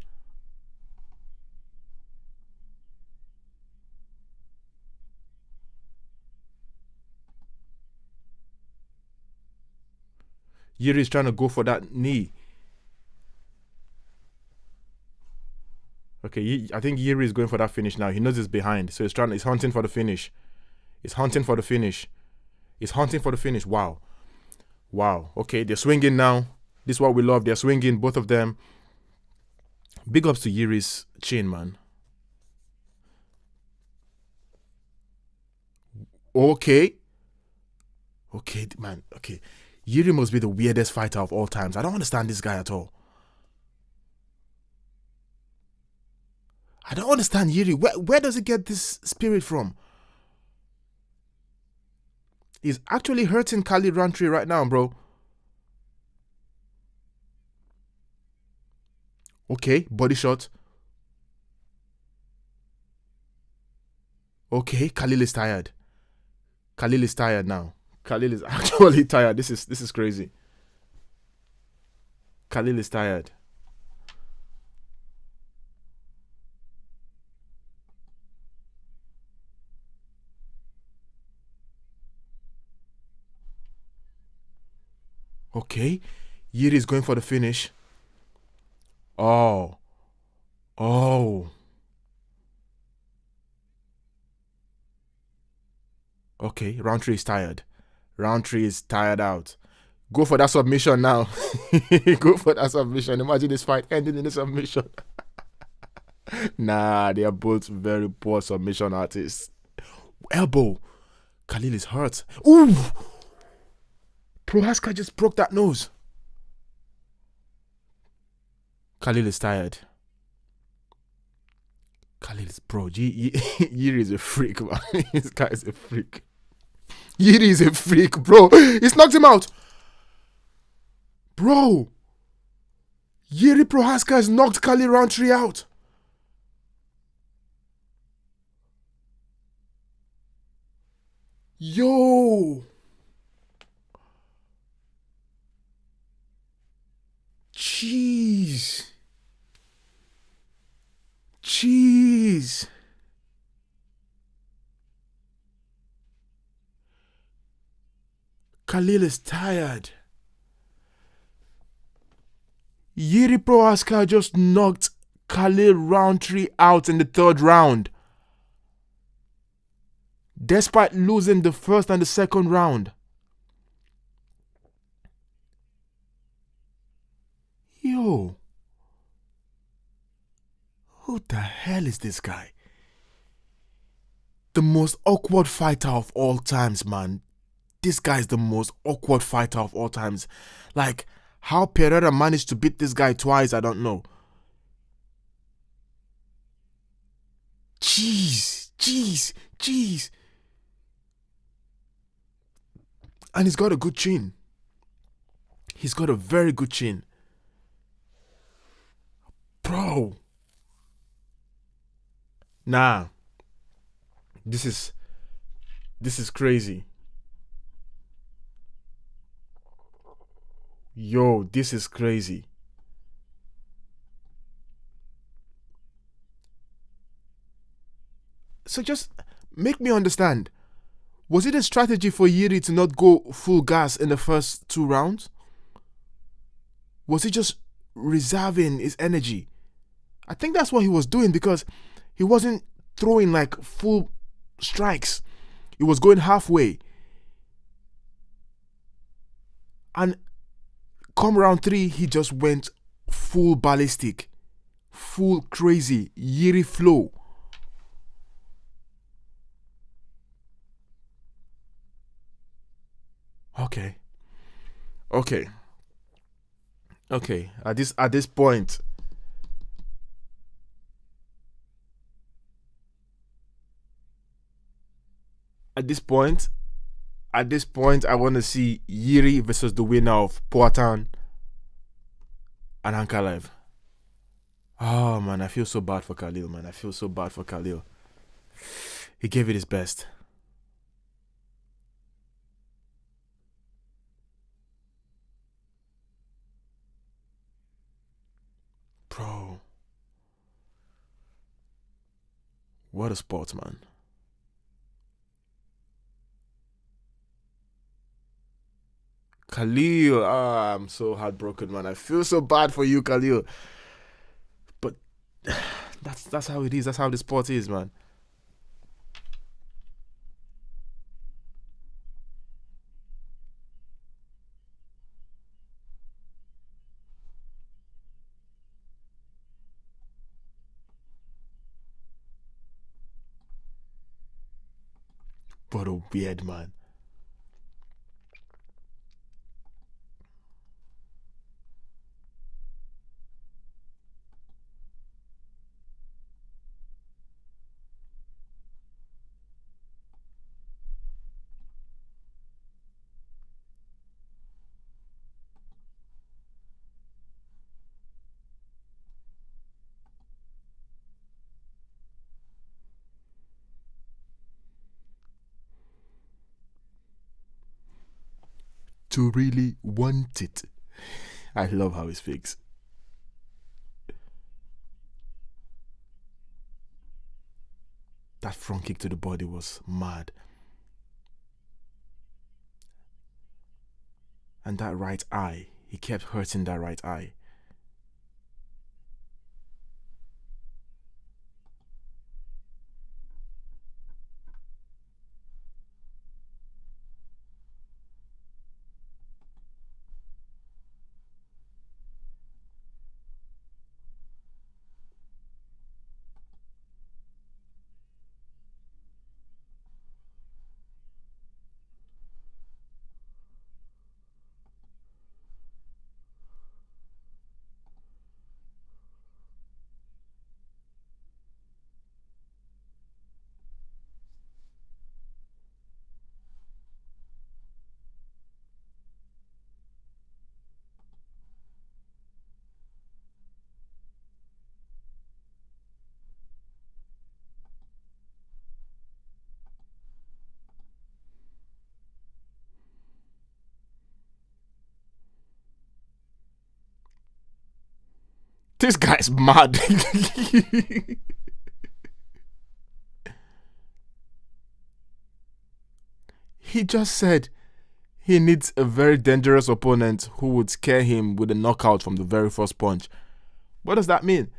Yuri is trying to go for that knee. Okay, I think Yuri is going for that finish now. He knows he's behind, so he's hunting for the finish. Wow. Wow. Okay, they're swinging now. This is what we love. They're swinging, both of them. Big ups to Yuri's chin, man. Okay, man. Okay. Yuri must be the weirdest fighter of all times. I don't understand this guy at all. I don't understand Yuri. Where does he get this spirit from? He's actually hurting Khalid Roundtree right now, bro. Okay, body shot. Okay, Khalil is tired. Khalil is tired now. Khalil is actually tired. This is crazy. Khalil is tired. Okay, Yuri is going for the finish. Oh. Oh. Okay, Roundtree is tired. Roundtree is tired out. Go for that submission now. Go for that submission. Imagine this fight ending in a submission. Nah, they are both very poor submission artists. Elbow. Khalil is hurt. Ooh! Prohaska just broke that nose. Khalil is tired. Khalil is bro. Yuri is a freak, man. This guy is a freak. Yuri is a freak, bro. He's knocked him out. Bro. Yuri Prohaska has knocked Khalil Roundtree out. Yo. Jeez. Jeez. Khalil is tired. Yuri Prohaska just knocked Khalil Roundtree out in the third round, despite losing the first and the second round. Yo, who the hell is this guy? The most awkward fighter of all times, man. This guy is the most awkward fighter of all times. Like, how Pereira managed to beat this guy twice, I don't know. Jeez. And he's got a good chin. He's got a very good chin. Bro. Nah. This is crazy. Yo, this is crazy. So just make me understand. Was it a strategy for Yuri to not go full gas in the first 2 rounds? Was he just reserving his energy? I think that's what he was doing, because he wasn't throwing like full strikes. He was going halfway. And come round 3, he just went full ballistic, full crazy, Yuri flow. Okay. At this point, I want to see Yuri versus the winner of Poatan and Ankalaev. Oh man, I feel so bad for Khalil, man. I feel so bad for Khalil. He gave it his best. Bro. What a sport, man. Khalil, I'm so heartbroken, man. I feel so bad for you, Khalil. But that's how it is. That's how the sport is, man. What a weird man. To really want it. I love how he speaks. That front kick to the body was mad. And that right eye, he kept hurting that right eye. This guy's mad. He just said He needs a very dangerous opponent who would scare him with a knockout from the very first punch. What does that mean?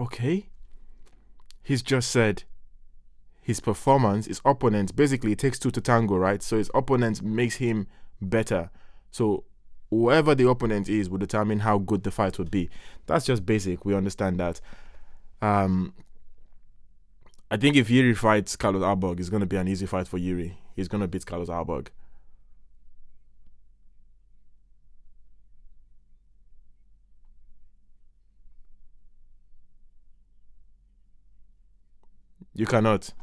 Okay. He's just said his performance, his opponent, basically it takes two to tango, right? So his opponent makes him better. So whoever the opponent is will determine how good the fight would be. That's just basic. We understand that. Um, I think if Yuri fights Carlos Arbog, it's going to be an easy fight for Yuri. He's going to beat Carlos Arbog. You cannot.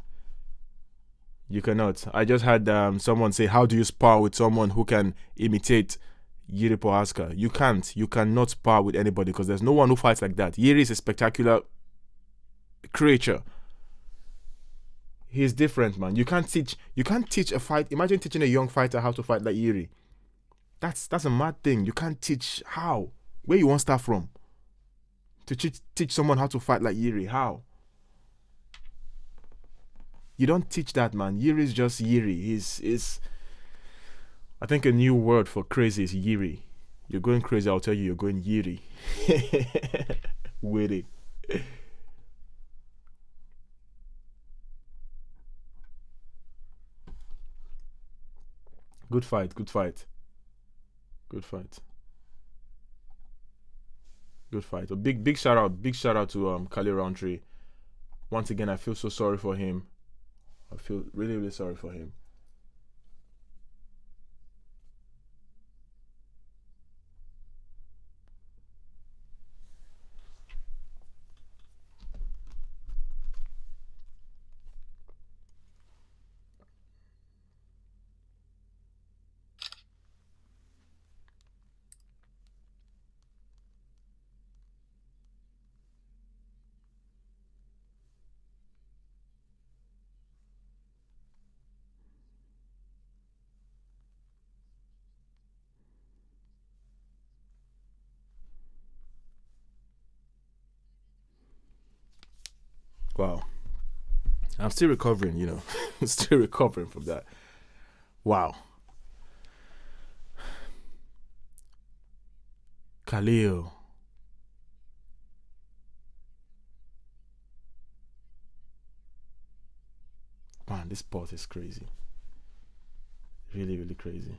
You cannot. I just had someone say, "How do you spar with someone who can imitate Yuri Prohaska?" You can't. You cannot spar with anybody because there's no one who fights like that. Yuri is a spectacular creature. He's different, man. You can't teach. You can't teach a fight. Imagine teaching a young fighter how to fight like Yuri. That's a mad thing. You can't teach how. Where you want to start from? To teach someone how to fight like Yuri. How? You don't teach that, man. Yuri is just Yuri. He's I think a new word for crazy is Yuri. You're going crazy, I'll tell you you're going Yuri. Witty. Good fight, good fight. Good fight. Good fight. A big shout out to Kali Roundtree. Once again, I feel so sorry for him. I feel really, really sorry for him. Wow. I'm still recovering, still recovering from that. Wow. Khalil. Man, this sport is crazy. Really, really crazy.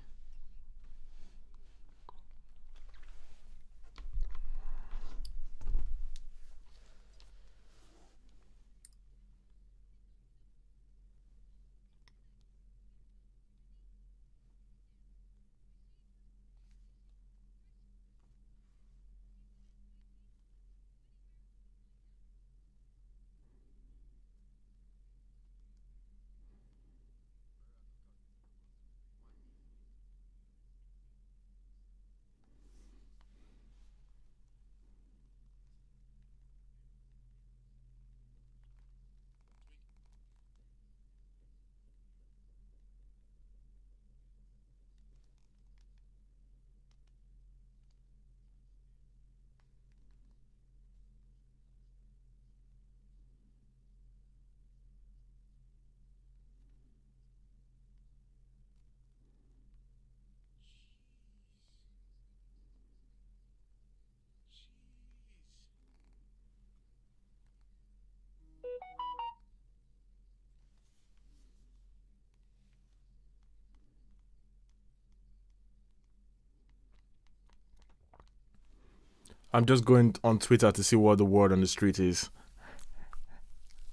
I'm just going on Twitter to see what the word on the street is.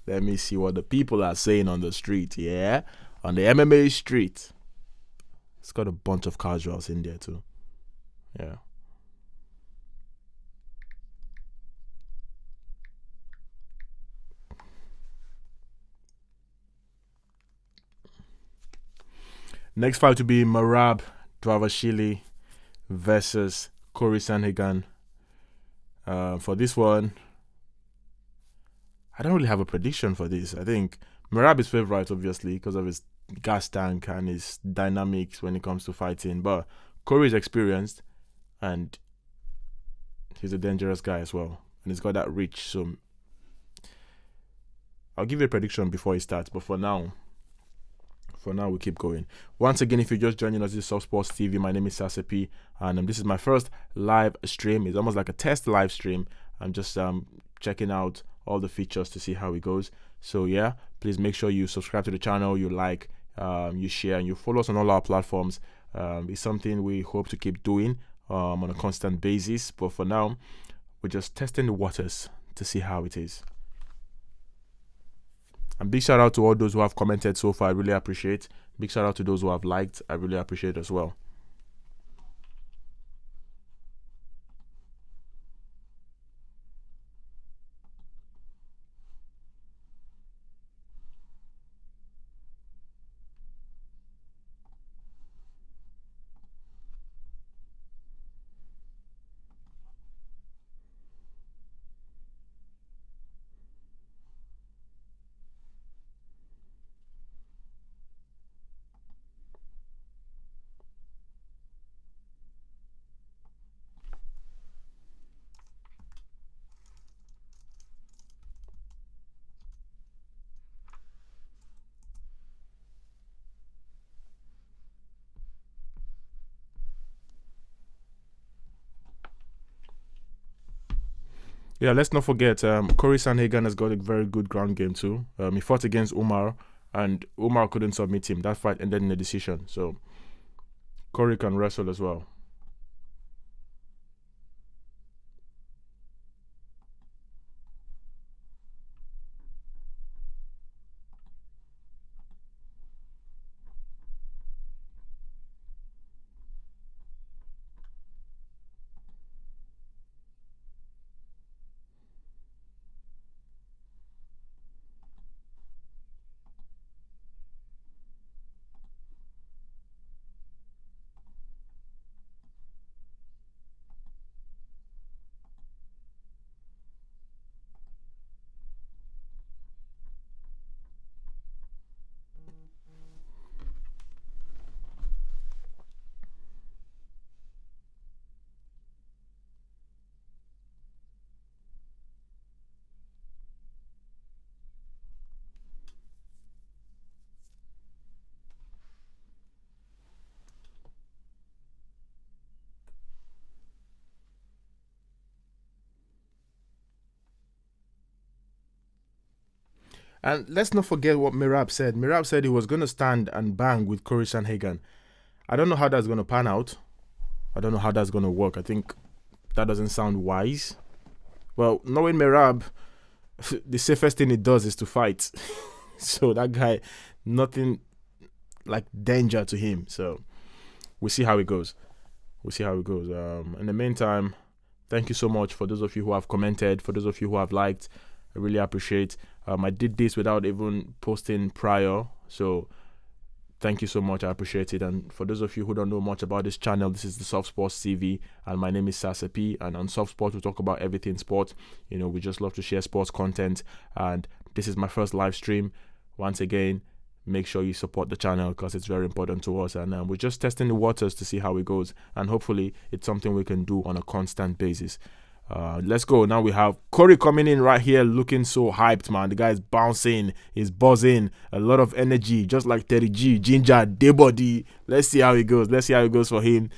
Let me see what the people are saying on the street, yeah? On the MMA street. It's got a bunch of casuals in there too. Yeah. Next fight to be Marab Dvalishvili versus Corey Sandhagen. For this one, I don't really have a prediction for this. I think Marab is favorite, obviously, because of his gas tank and his dynamics when it comes to fighting. But Corey is experienced and he's a dangerous guy as well. And he's got that reach. So I'll give you a prediction before he starts. But for now, we keep going. Once again, if you're just joining us, this is Soft Sports TV. My name is Sasepi, and this is my first live stream. It's almost like a test live stream. I'm just checking out all the features to see how it goes. So yeah, please make sure you subscribe to the channel, you like, you share, and you follow us on all our platforms. It's something we hope to keep doing on a constant basis. But for now, we're just testing the waters to see how it is. And big shout out to all those who have commented so far. I really appreciate. Big shout out to those who have liked. I really appreciate as well. Yeah, let's not forget, Corey Sandhagen has got a very good ground game too. He fought against Umar, and Umar couldn't submit him. That fight ended in a decision. So Corey can wrestle as well. And let's not forget what Mirab said. Mirab said he was going to stand and bang with Corey Sandhagen. I don't know how that's going to pan out. I don't know how that's going to work. I think that doesn't sound wise. Well, knowing Mirab, the safest thing he does is to fight. So that guy, nothing like danger to him. So we'll see how it goes. We'll see how it goes. In the meantime, thank you so much for those of you who have commented, for those of you who have liked. I really appreciate. I did this without even posting prior, so thank you so much. I appreciate it. And for those of you who don't know much about this channel, this is the Soft Sports TV, and my name is Sasepi. And on Soft Sports, we talk about everything sports. You know, we just love to share sports content. And this is my first live stream. Once again, make sure you support the channel because it's very important to us. And we're just testing the waters to see how it goes. And hopefully, it's something we can do on a constant basis. Let's go. Now we have Corey coming in right here looking so hyped, man. The guy's bouncing, he's buzzing, a lot of energy, just like Terry G, Ginger, Daybody. Let's see how it goes. Let's see how it goes for him.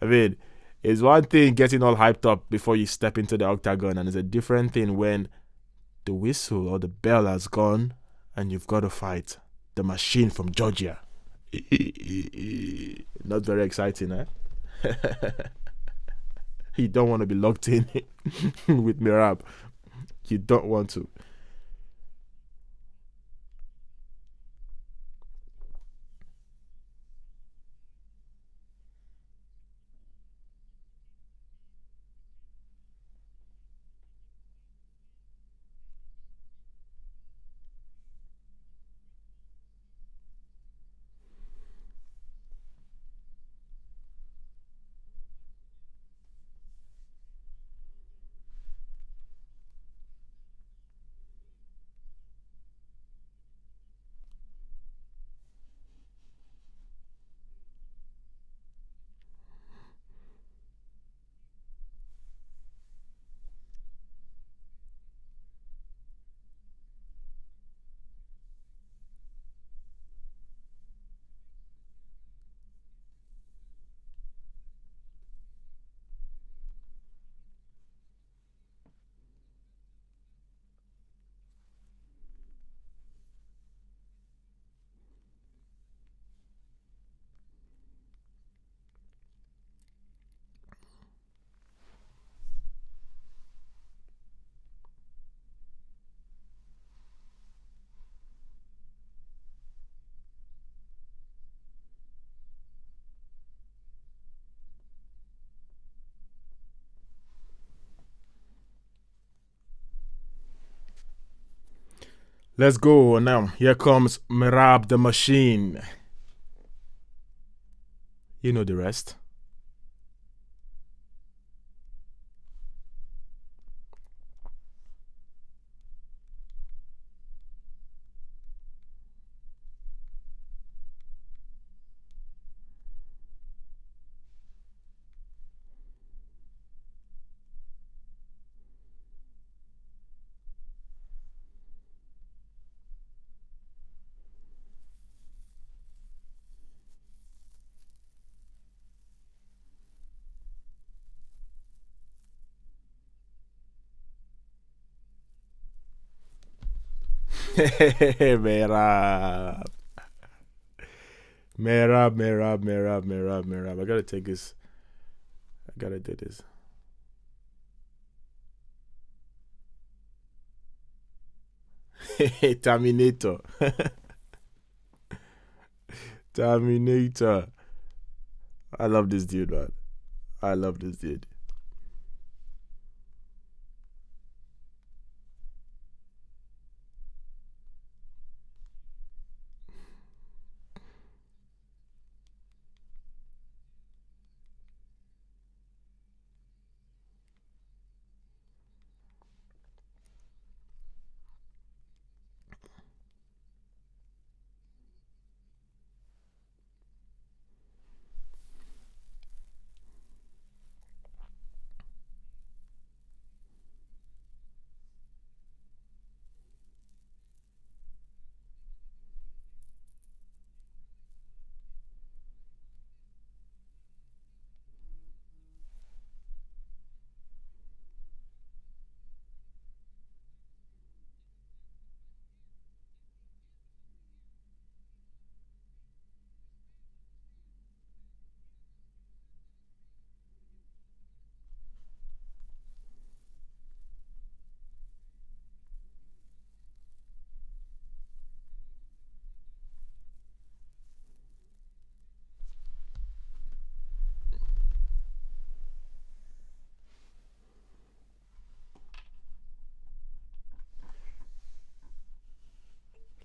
I mean, it's one thing getting all hyped up before you step into the octagon, and it's a different thing when the whistle or the bell has gone and you've got to fight the machine from Georgia. Not very exciting, eh? You don't want to be locked in with Mirab. You don't want to. Let's go now. Here comes Merab the Machine. You know the rest. Merab. Merab. I gotta take this. I gotta do this. Terminator. Terminator. I love this dude, man. I love this dude.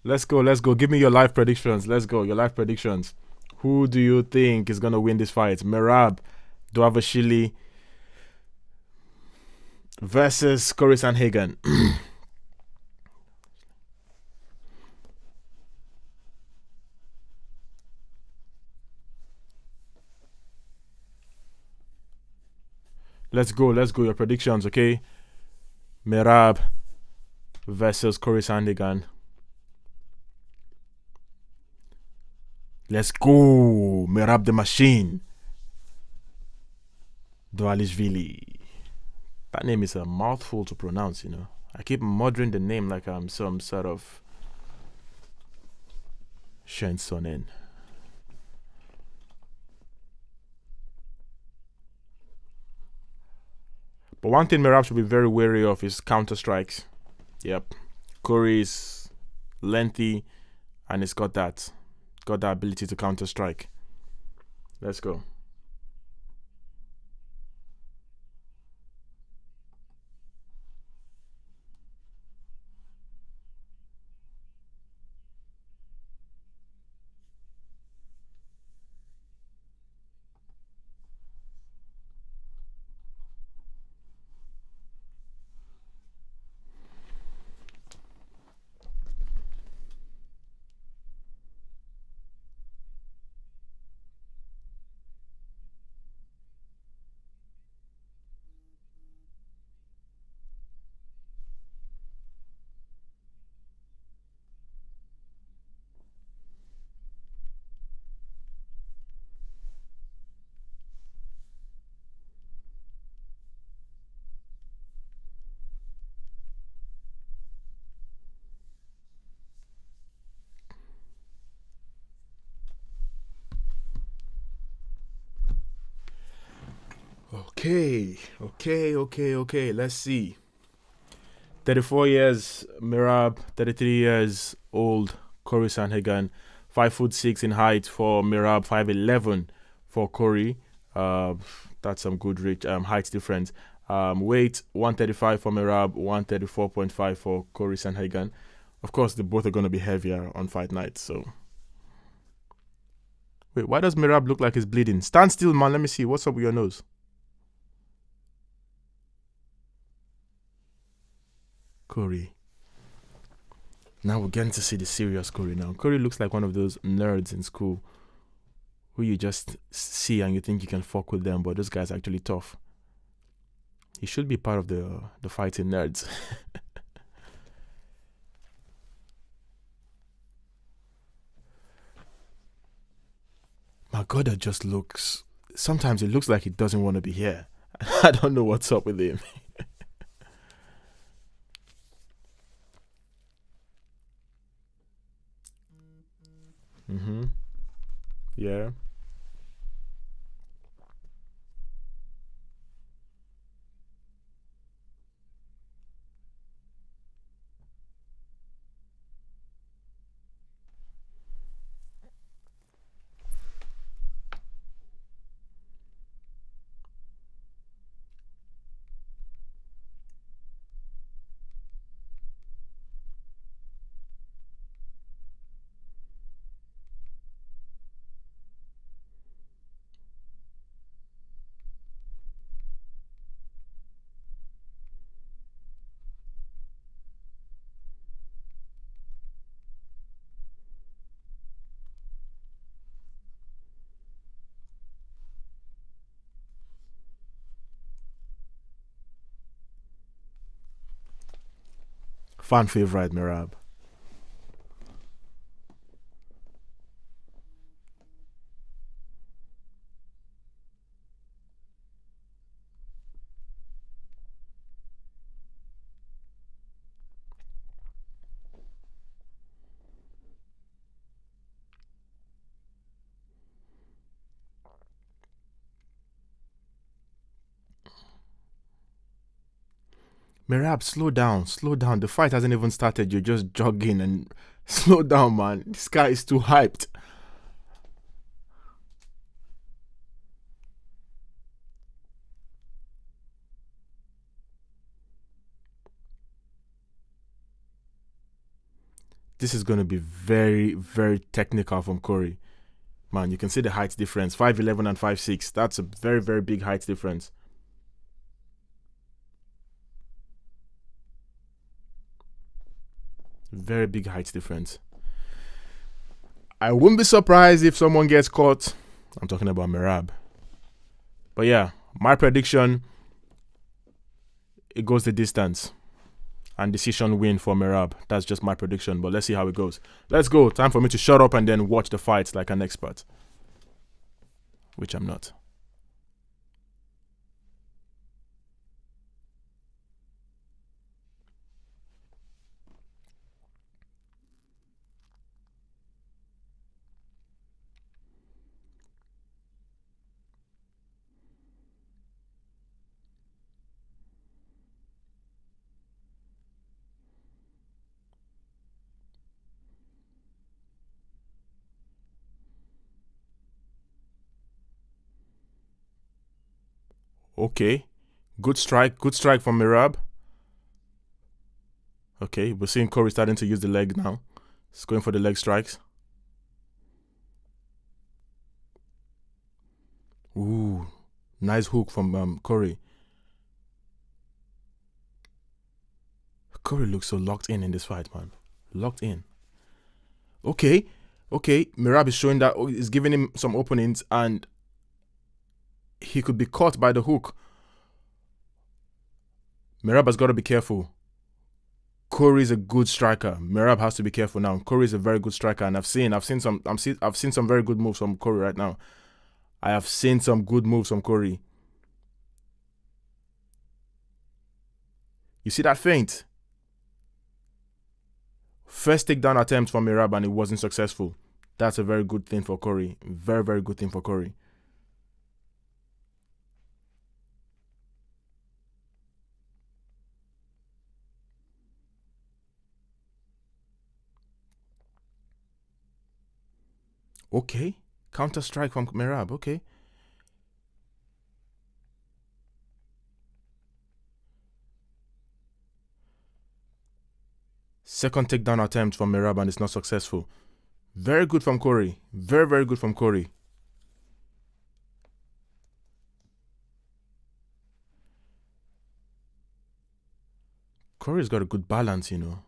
Let's go. Let's go. Give me your live predictions. Let's go. Your live predictions. Who do you think is gonna win this fight? Merab Dwavashili versus Corey Sanhagen. Let's go. Let's go. Your predictions, okay? Merab versus Corey Sanhagen. Let's go. Merab the Machine. Dvalishvili. That name is a mouthful to pronounce, you know. I keep murdering the name like I'm some sort of Shensonen. But one thing Merab should be very wary of is counter strikes. Yep. Corey is lengthy and it's got that ability to counter strike. Let's go. Okay. Let's see. 34 years, Merab. 33 years old, Corey Sanhagen. 5'6" in height for Merab. 5'11" for Corey. That's some good height difference. Weight 135 for Merab. 134.5 for Corey Sanhagen. Of course, they both are going to be heavier on fight night. So, wait, why does Merab look like he's bleeding? Stand still, man. Let me see. What's up with your nose? Corey. Now we're getting to see the serious Corey now. Corey looks like one of those nerds in school who you just see and you think you can fuck with them, but this guy's actually tough. He should be part of the fighting nerds. My God, that just looks... Sometimes it looks like he doesn't want to be here. I don't know what's up with him. Mm-hmm. Yeah. Fan favorite, Merab. Merab, slow down, slow down. The fight hasn't even started. You're just jogging and slow down, man. This guy is too hyped. This is going to be very, very technical from Corey. Man, you can see the height difference. 5'11 and 5'6. That's a very, very big height difference. Very big height difference. I wouldn't be surprised if someone gets caught. I'm talking about Merab. But yeah, my prediction, it goes the distance. And decision win for Merab. That's just my prediction, but let's see how it goes. Let's go. Time for me to shut up and then watch the fights like an expert. Which I'm not. Okay. Good strike from Merab. Okay, we're seeing Corey starting to use the leg now. He's going for the leg strikes. Ooh, nice hook from Corey. Corey looks so locked in this fight, man. Locked in. Okay. Merab is showing that he's giving him some openings and he could be caught by the hook. Merab has got to be careful. Corey is a good striker. Merab has to be careful now. Corey is a very good striker, and I've seen some very good moves from Corey right now. I have seen some good moves from Corey. You see that feint? First takedown attempt from Merab and it wasn't successful. That's a very good thing for Corey. Very, very good thing for Corey. Okay. Counter strike from Merab. Okay. Second takedown attempt from Merab and it's not successful. Very good from Corey. Very, very good from Corey. Corey's got a good balance, you know.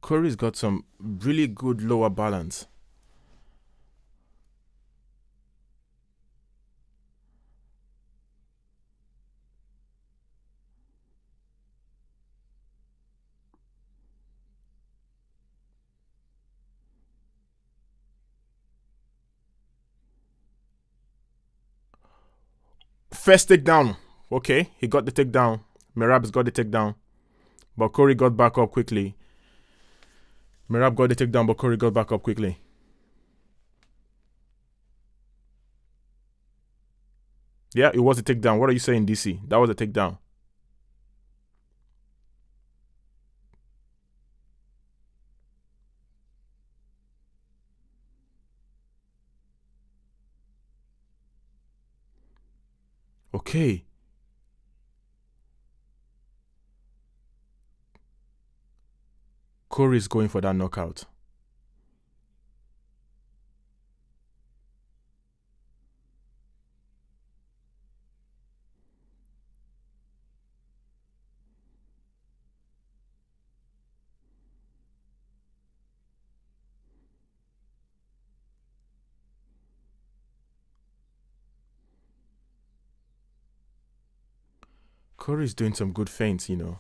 Corey's got some really good lower balance. First takedown. Okay, he got the takedown. Merab's got the takedown. But Corey got back up quickly. Merab got the takedown, but Corey got back up quickly. Yeah, it was a takedown. What are you saying, DC? That was a takedown. Okay. Corey's going for that knockout. Corey's doing some good feints, you know.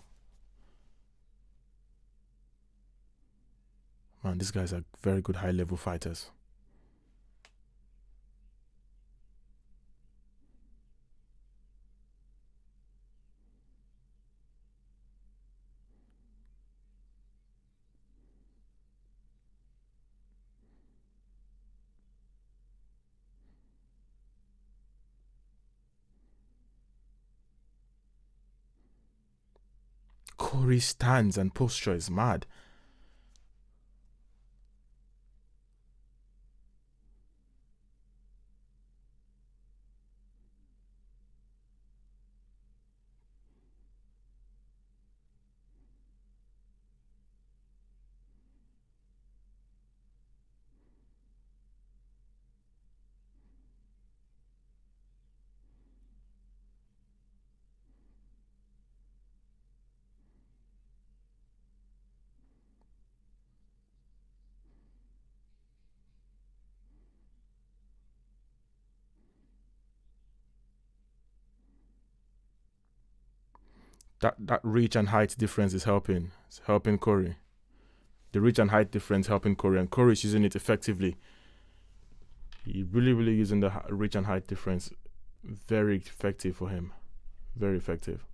Man, these guys are very good high-level fighters. Corey's stance and posture is mad. That reach and height difference is helping. It's helping Corey. The reach and height difference helping Corey, and Corey's using it effectively. He really using the reach and height difference. Very effective for him. Very effective.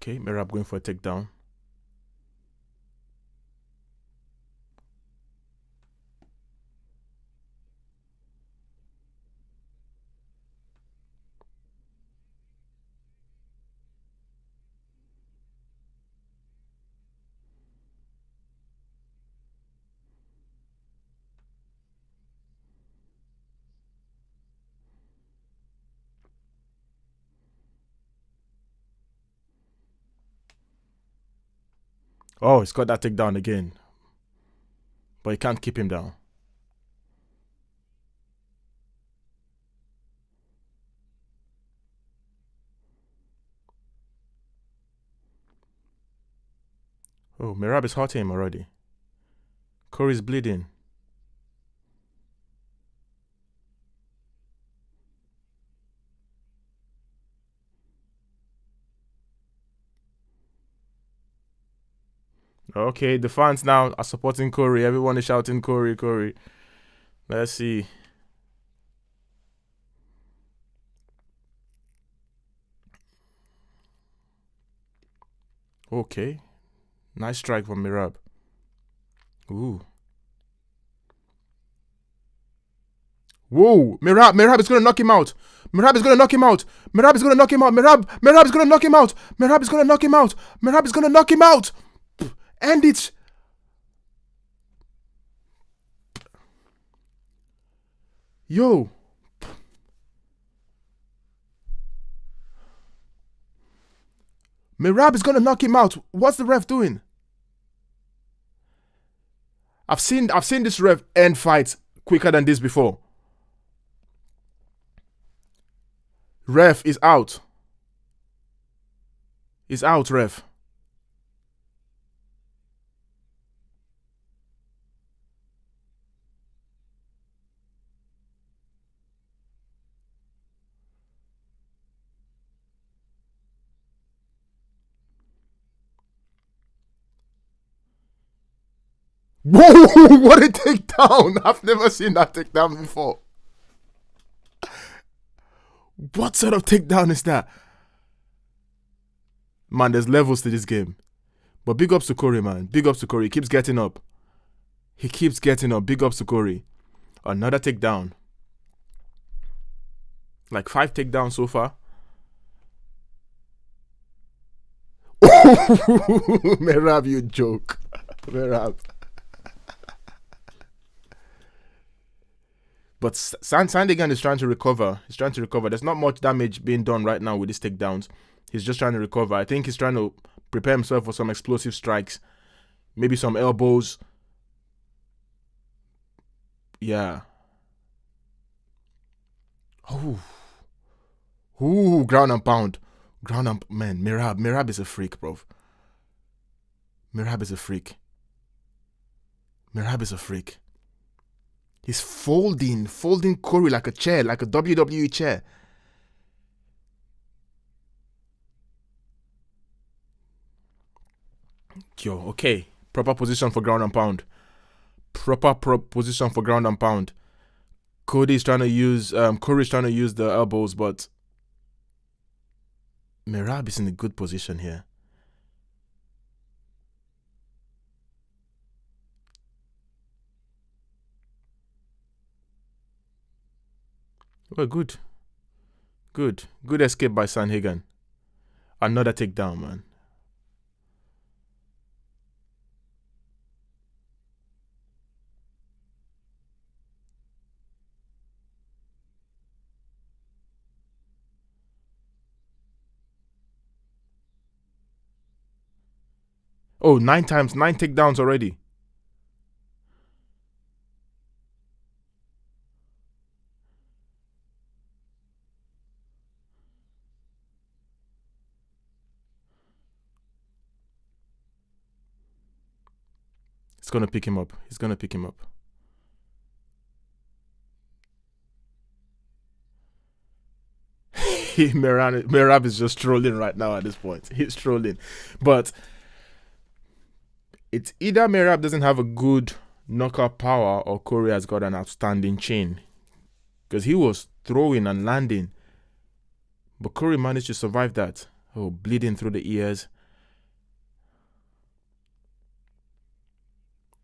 Okay, Merab going for a takedown. Oh, he's got that takedown again. But he can't keep him down. Oh, Merab is hurting him already. Corey's bleeding. Okay, the fans now are supporting Corey. Everyone is shouting Corey, Corey. Let's see. Okay. Nice strike from Merab. Ooh. Whoa. Merab is going to knock him out. Merab is going to knock him out. Merab is going to knock him out. Merab is going to knock him out. Merab is going to knock him out. Merab is going to knock him out. End it. Yo. Merab is going to knock him out. What's the ref doing? I've seen this ref end fights quicker than this before. Ref is out. He's out, ref. Whoa, what a takedown. I've never seen that takedown before. What sort of takedown is that? Man, there's levels to this game. But big ups to Corey, man. Big ups to Corey. He keeps getting up. He keeps getting up. Big ups to Corey. Another takedown. Like 5 takedowns so far. Merab, you joke. Merab. But Sandigan is trying to recover. He's trying to recover. There's not much damage being done right now with these takedowns. He's just trying to recover. I think he's trying to prepare himself for some explosive strikes. Maybe some elbows. Yeah. Oh. Ooh, ground and pound. Man, Merab is a freak, bro. Merab is a freak. Merab is a freak. He's folding Corey like a chair, like a WWE chair. Yo, okay. Proper position for ground and pound. Proper position for ground and pound. Corey's trying to use the elbows, but Merab is in a good position here. Well, good. Good escape by Sanhagen. Another takedown, man. Oh, 9 takedowns already. He's gonna pick him up. Merab is just trolling right now at this point. He's trolling. But it's either Merab doesn't have a good knockout power or Corey has got an outstanding chin. Because he was throwing and landing. But Corey managed to survive that. Oh, bleeding through the ears.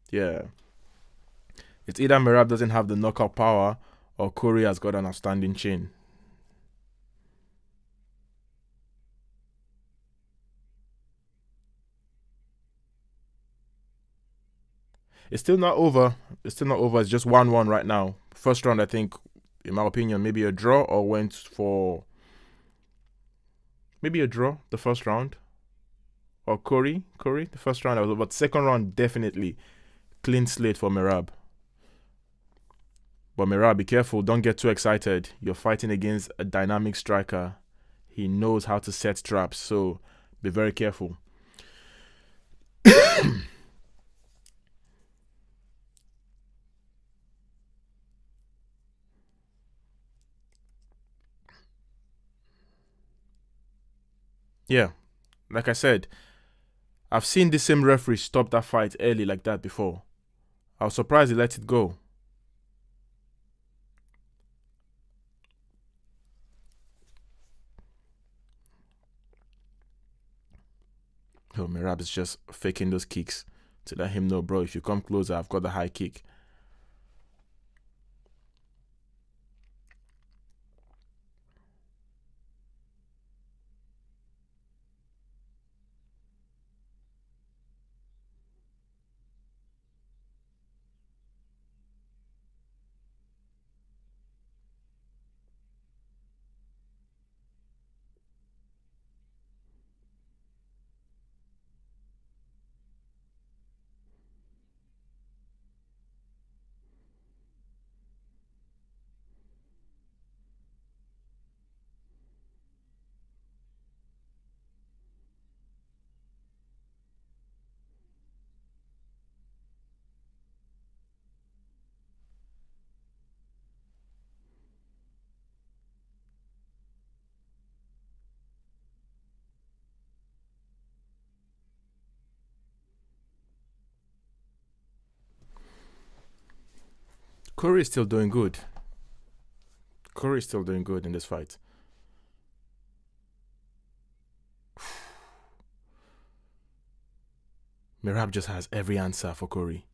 Yeah. It's either Merab doesn't have the knockout power or Corey has got an outstanding chin. It's still not over. It's just 1-1 right now. First round, I think, in my opinion, maybe a draw or went for maybe a draw the first round. or Corey. Corey, the first round I was over. But second round, definitely clean slate for Merab. But Merab, be careful. Don't get too excited. You're fighting against a dynamic striker. He knows how to set traps, so be very careful. Yeah, like I said, I've seen the same referee stop that fight early like that before. I was surprised he let it go. Oh, Merab is just faking those kicks to let him know, bro, if you come closer, I've got the high kick. Corey is still doing good. Corey is still doing good in this fight. Merab just has every answer for Corey.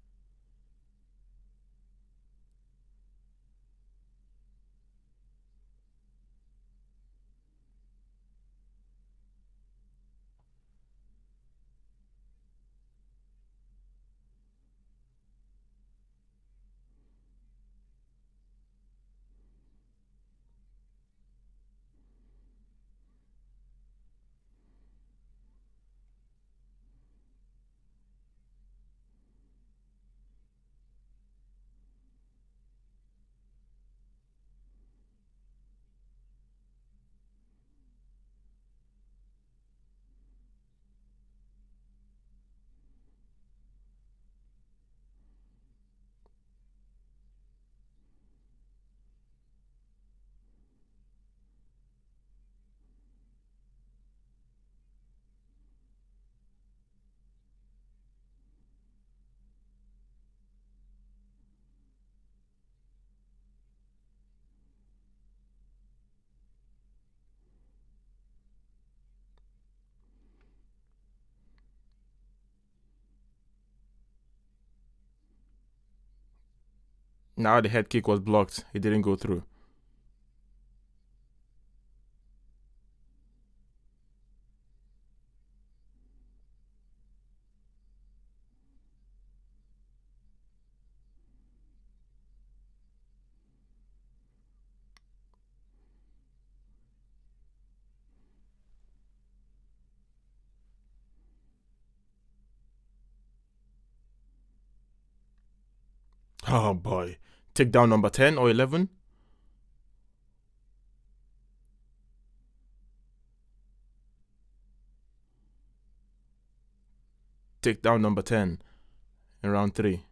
Now the head kick was blocked. It didn't go through. Oh boy. Takedown number 10 or 11? Takedown number 10 in round 3.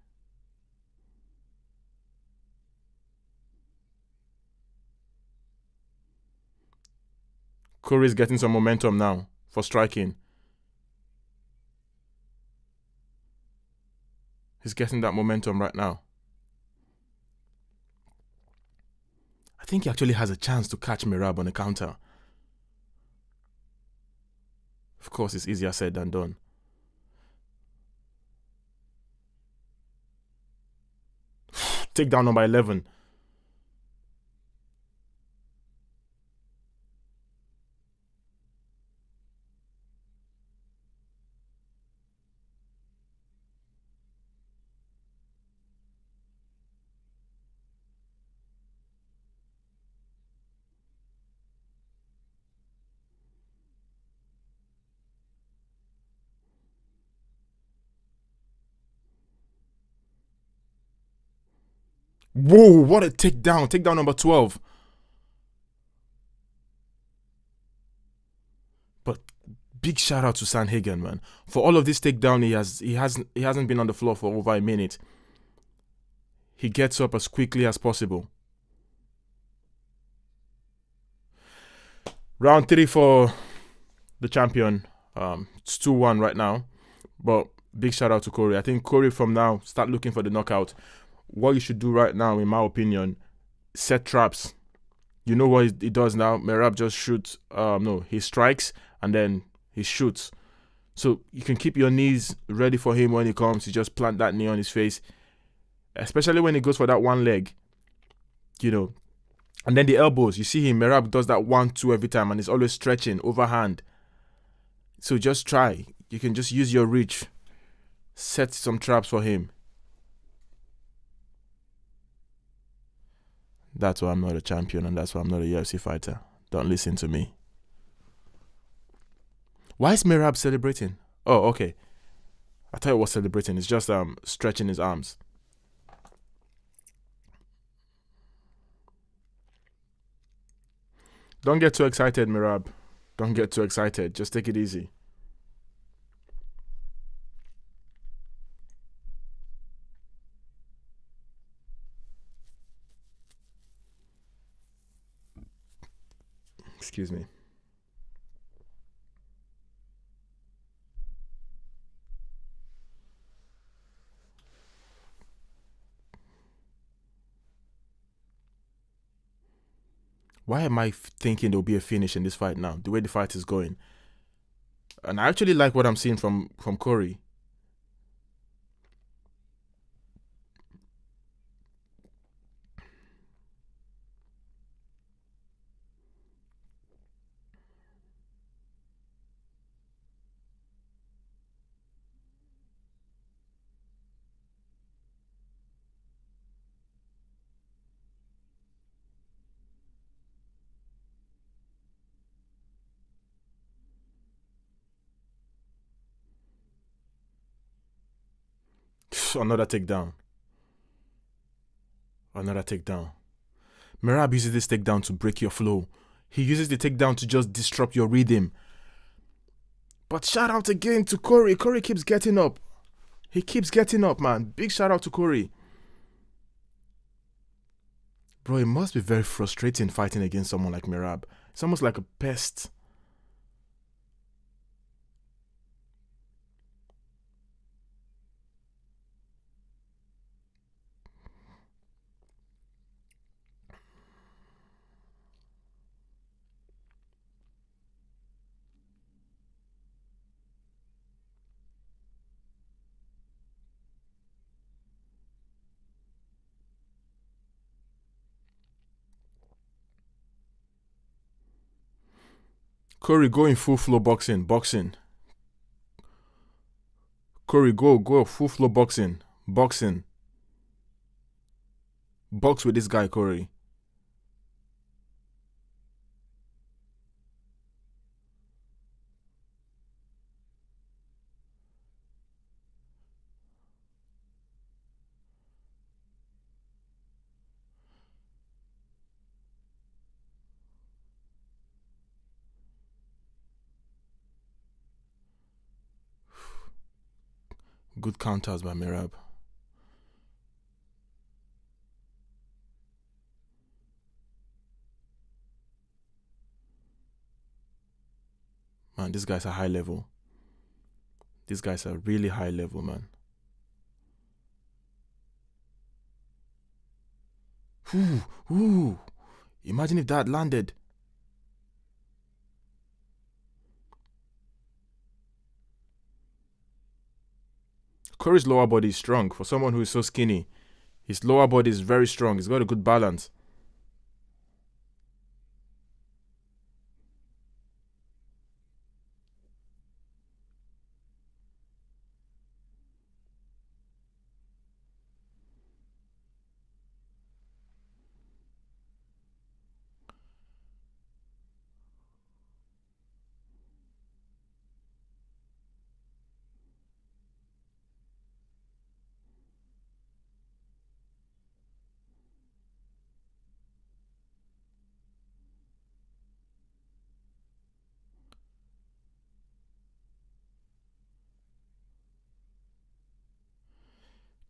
Corey's getting some momentum now for striking. He's getting that momentum right now. I think he actually has a chance to catch Merab on a counter. Of course, it's easier said than done. Takedown number 11. Whoa, what a takedown. Takedown number 12. But big shout out to Sanhagen, man. For all of this takedown, he hasn't been on the floor for over a minute. He gets up as quickly as possible. Round 3 for the champion. It's 2-1 right now. But big shout out to Corey. I think Corey from now, start looking for the knockout. What you should do right now, in my opinion, set traps. You know what he does now? Merab just shoots. No, he strikes and then he shoots. So you can keep your knees ready for him when he comes. You just plant that knee on his face, especially when he goes for that one leg. You know, and then the elbows. You see him. Merab does that 1-2 every time, and he's always stretching overhand. So just try. You can just use your reach. Set some traps for him. That's why I'm not a champion, and that's why I'm not a UFC fighter. Don't listen to me. Why is Merab celebrating? Oh, okay. I thought he was celebrating. It's just stretching his arms. Don't get too excited, Merab. Don't get too excited. Just take it easy. Excuse me. Why am I thinking there'll be a finish in this fight now? The way the fight is going. And I actually like what I'm seeing from Corey. Another takedown. Another takedown. Merab uses this takedown to break your flow. He uses the takedown to just disrupt your rhythm. But shout out again to Corey. Corey keeps getting up. He keeps getting up, man. Big shout out to Corey. Bro, it must be very frustrating fighting against someone like Merab. It's almost like a pest. Corey, go in full flow boxing. Boxing. Corey, go full flow boxing. Boxing. Box with this guy, Corey. Good counters by Merab. Man, this guy's a high level. These guys are really high level, man. Ooh. Imagine if that landed. Corey's lower body is strong. For someone who is so skinny, his lower body is very strong. He's got a good balance.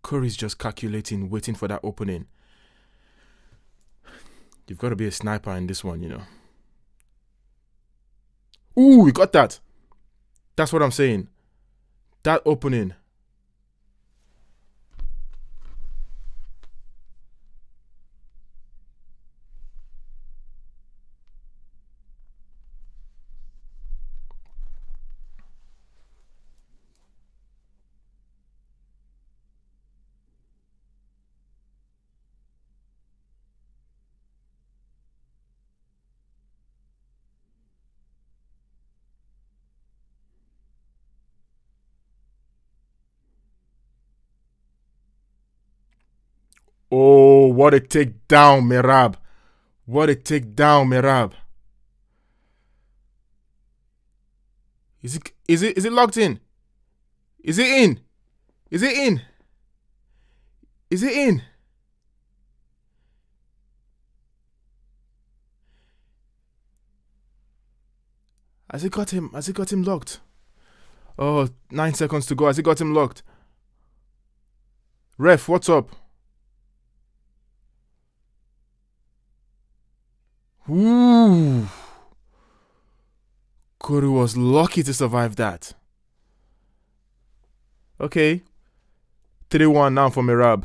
Curry's just calculating, waiting for that opening. You've got to be a sniper in this one, you know. Ooh, he got that. That's what I'm saying. That opening. Oh, what a takedown, Merab. What a takedown, Merab. Is it locked in? Is it in? Is it in? Is it in? Has it got him? Has it got him locked? Oh, 9 seconds to go. Has it got him locked? Ref, what's up? Ooh. Curry was lucky to survive that. Okay. 3-1 now for Merab.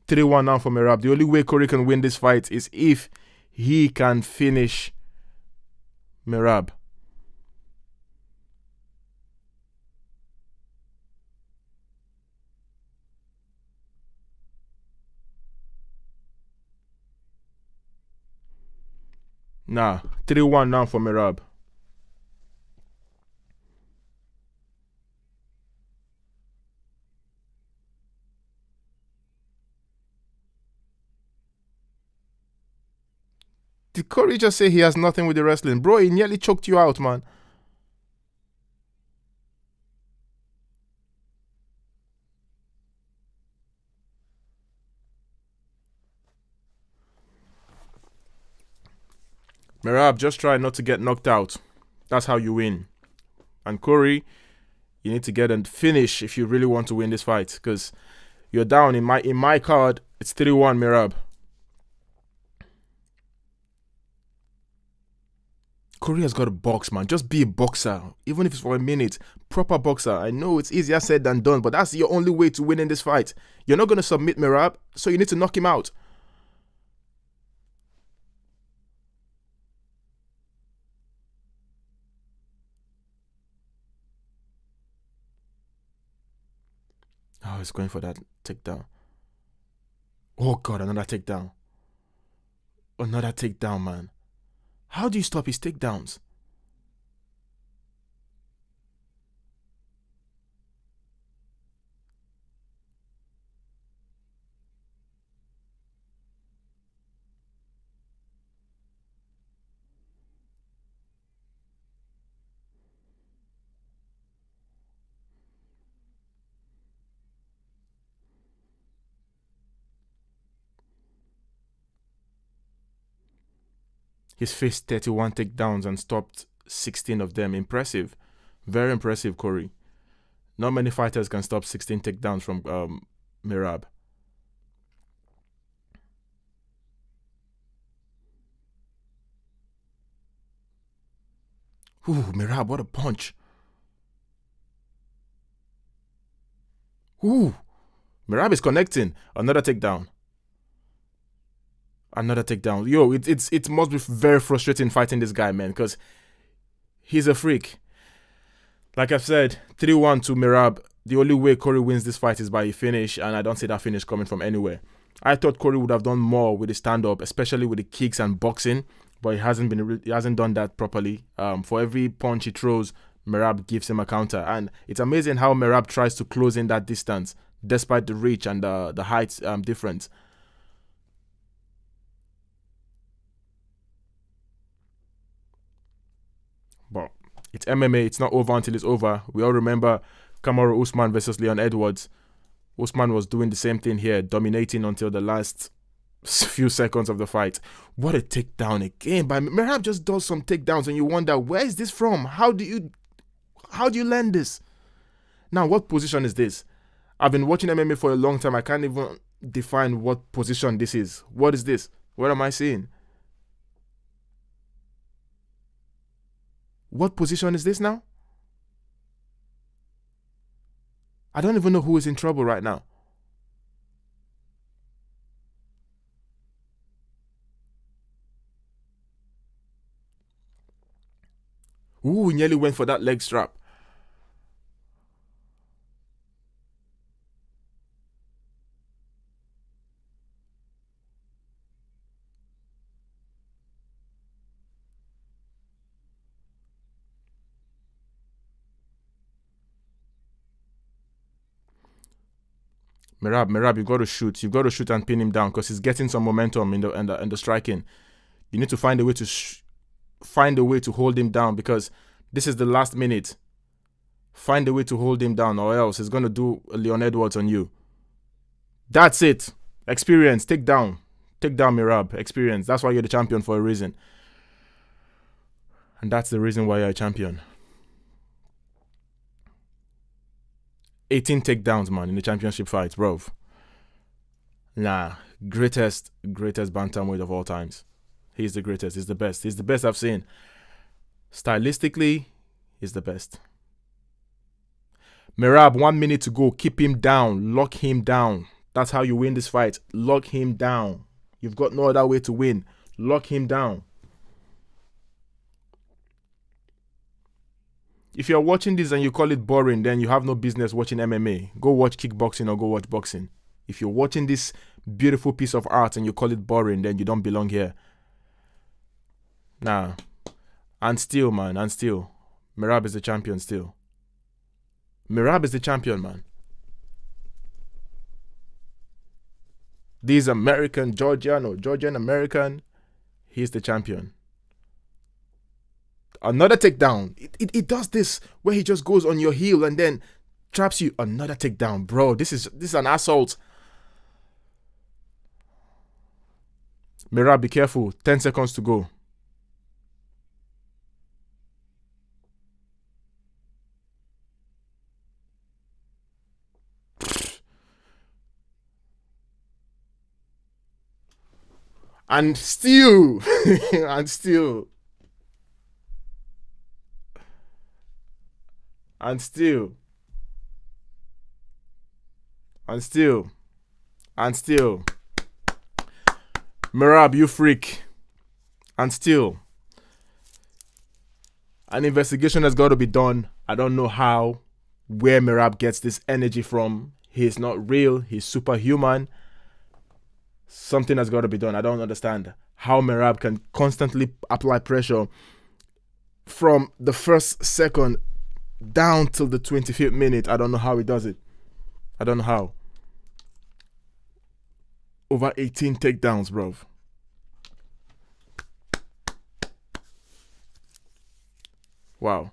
3-1 now for Merab. The only way Curry can win this fight is if he can finish Merab. Nah, 3-1 now for Merab. Did Curry just say he has nothing with the wrestling? Bro, he nearly choked you out, man. Merab, just try not to get knocked out. That's how you win. And Curry, you need to get a finish if you really want to win this fight, because you're down in my card. It's 3-1, Merab. Curry has got to box, man. Just be a boxer, even if it's for a minute. Proper boxer. I know it's easier said than done, but that's your only way to win in this fight. You're not going to submit Merab, so you need to knock him out. Oh, he's going for that takedown. Oh, God, another takedown. Another takedown, man. How do you stop his takedowns? He's faced 31 takedowns and stopped 16 of them. Impressive. Very impressive, Curry. Not many fighters can stop 16 takedowns from Merab. Ooh, Merab, what a punch. Ooh, Merab is connecting. Another takedown. Another takedown. Yo, it must be very frustrating fighting this guy, man, because he's a freak. Like I've said, 3-1 to Merab. The only way Curry wins this fight is by a finish, and I don't see that finish coming from anywhere. I thought Curry would have done more with the stand-up, especially with the kicks and boxing, but he hasn't done that properly. For every punch he throws, Merab gives him a counter, and it's amazing how Merab tries to close in that distance, despite the reach and the height difference. But it's MMA. It's not over until it's over. We all remember Kamaru Usman versus Leon Edwards. Usman was doing the same thing here, dominating until the last few seconds of the fight. What a takedown again! But Merab just does some takedowns, and you wonder, where is this from? How do you learn this? Now, what position is this? I've been watching MMA for a long time. I can't even define what position this is. What is this? What am I seeing? What position is this now? I don't even know who is in trouble right now. Ooh, he nearly went for that leg strap. Merab, you've got to shoot. You've got to shoot and pin him down because he's getting some momentum in the striking. You need to find a way to hold him down because this is the last minute. Find a way to hold him down, or else he's gonna do Leon Edwards on you. That's it. Experience. Take down Merab. Experience. That's why you're the champion for a reason, and that's the reason why you're a champion. 18 takedowns, man, in the championship fights, bro. Nah, greatest bantamweight of all times. He's the greatest. He's the best. He's the best I've seen. Stylistically, he's the best. Merab, 1 minute to go. Keep him down. Lock him down. That's how you win this fight. Lock him down. You've got no other way to win. Lock him down. If you're watching this and you call it boring, then you have no business watching MMA. Go watch kickboxing or go watch boxing. If you're watching this beautiful piece of art and you call it boring, then you don't belong here. Nah. And still, man, Merab is the champion still. Merab is the champion, man. These Georgian American, he's the champion. Another takedown. It does this where he just goes on your heel and then traps you. Another takedown, bro. This is an assault. Merab, be careful. 10 seconds to go. And still, and still. And still. And still. And still. Merab, you freak. And still. An investigation has got to be done. I don't know how, where Merab gets this energy from. He's not real. He's superhuman. Something has got to be done. I don't understand how Merab can constantly apply pressure from the first second down till the 25th minute. I don't know how he does it. I don't know how. Over 18 takedowns, bro. Wow.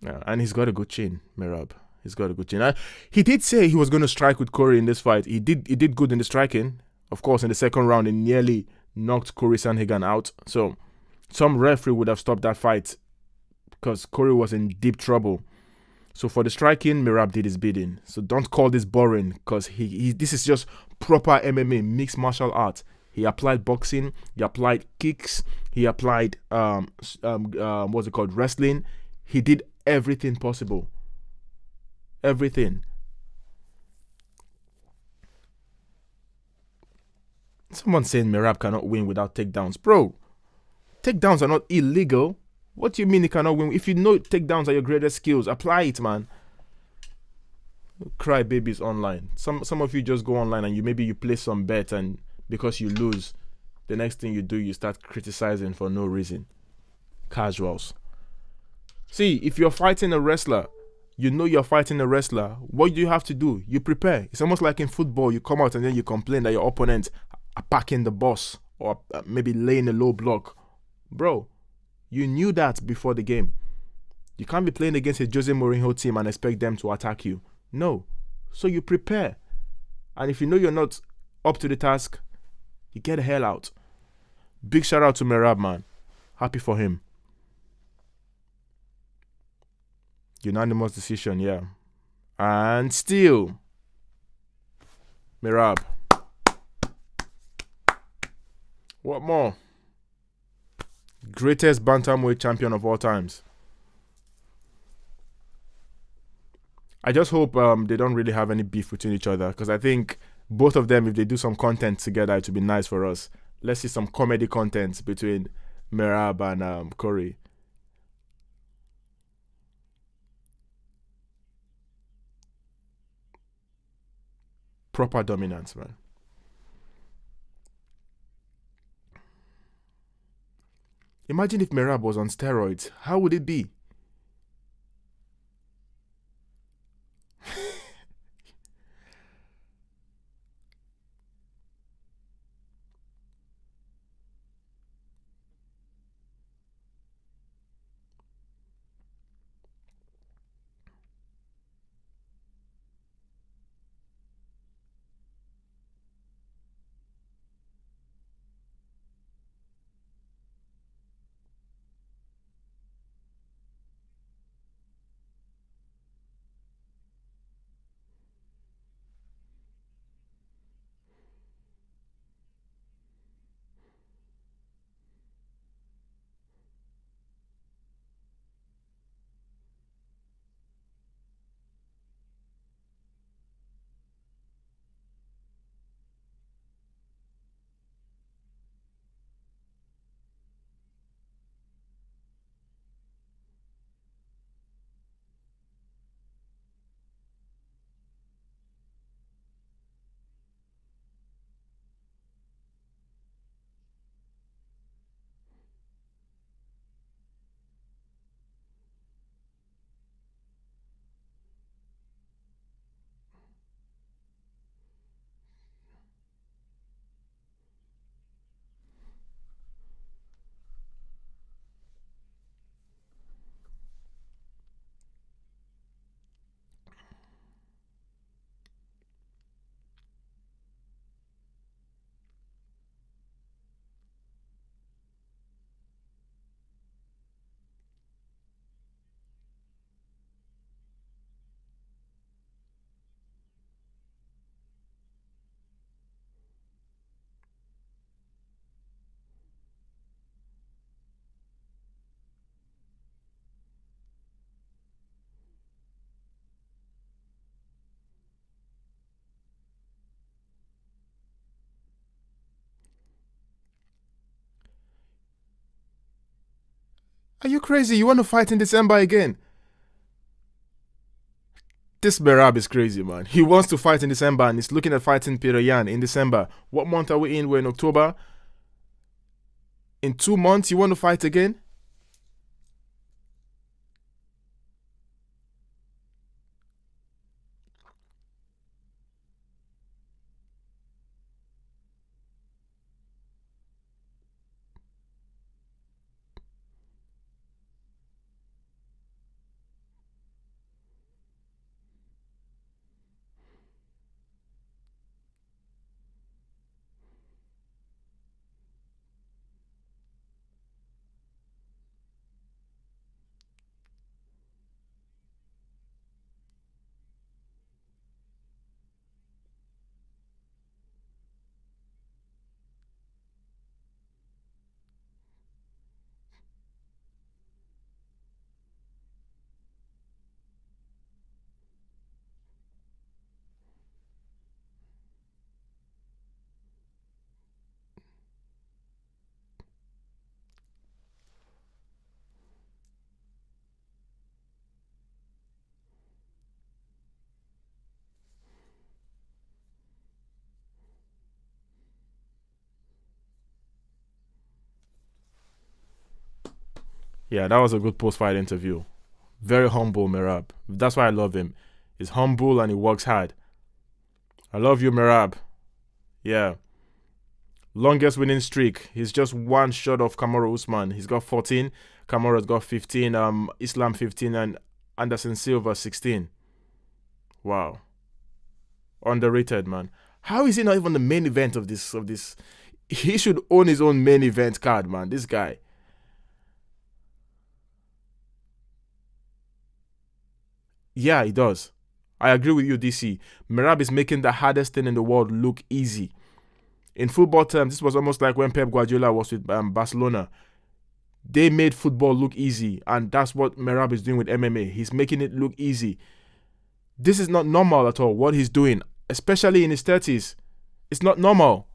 Yeah, and he's got a good chin, Merab. He's got a good chin. He did say he was going to strike with Corey in this fight. He did good in the striking. Of course, in the second round, he nearly knocked Corey Sandhagen out. So some referee would have stopped that fight because Corey was in deep trouble. So for the striking, Merab did his bidding. So don't call this boring because this is just proper MMA, mixed martial arts. He applied boxing, he applied kicks, he applied what's it called, wrestling. He did everything possible. Everything. Someone saying Merab cannot win without takedowns. Bro, takedowns are not illegal. What do you mean he cannot win? If you know takedowns are your greatest skills, apply it, man. Cry babies online. Some of you just go online and maybe you place some bet, and because you lose, the next thing you do, you start criticizing for no reason. Casuals. See, if you're fighting a wrestler, you know you're fighting a wrestler, what do you have to do? You prepare. It's almost like in football, you come out and then you complain that your opponent are packing the boss or maybe laying a low block. Bro, you knew that before the game. You can't be playing against a Jose Mourinho team and expect them to attack you. No. So you prepare. And if you know you're not up to the task, you get the hell out. Big shout out to Merab, man. Happy for him. Unanimous decision, yeah. And still, Merab. What more? Greatest bantamweight champion of all times. I just hope they don't really have any beef between each other, because I think both of them, if they do some content together, it would be nice for us. Let's see some comedy content between Merab and Corey. Proper dominance, man. Imagine if Merab was on steroids. How would it be? Are you crazy? You want to fight in December again? This Merab is crazy, man. He wants to fight in December and he's looking at fighting Peter Yan in December. What month are we in? We're in October. In 2 months, you want to fight again? Yeah, that was a good post-fight interview. Very humble, Merab. That's why I love him. He's humble and he works hard. I love you, Merab. Yeah. Longest winning streak. He's just one short of Kamaru Usman. He's got 14. Kamaru's got 15. Islam 15 and Anderson Silva 16. Wow. Underrated, man. How is he not even the main event of this? He should own his own main event card, man. This guy. Yeah, he does. I agree with you, DC. Merab is making the hardest thing in the world look easy. In football terms, this was almost like when Pep Guardiola was with Barcelona. They made football look easy, and that's what Merab is doing with MMA. He's making it look easy. This is not normal at all, what he's doing, especially in his 30s. It's not normal.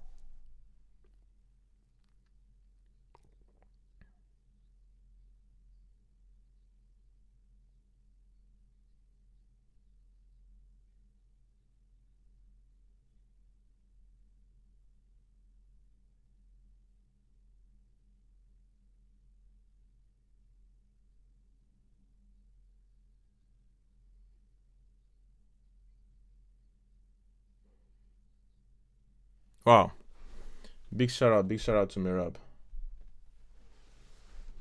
Wow. Big shout out to Merab.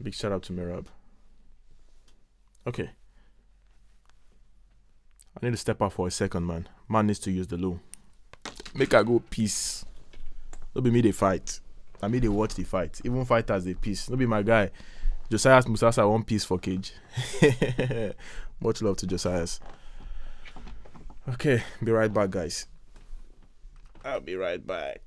Big shout out to Merab. Okay. I need to step out for a second, man. Man needs to use the loo. Make I go peace. No be me they fight. I me they watch the fight. Even fighters they peace. No be my guy. Josias Musasa one piece for cage. Much love to Josias. Okay, be right back, guys. I'll be right back.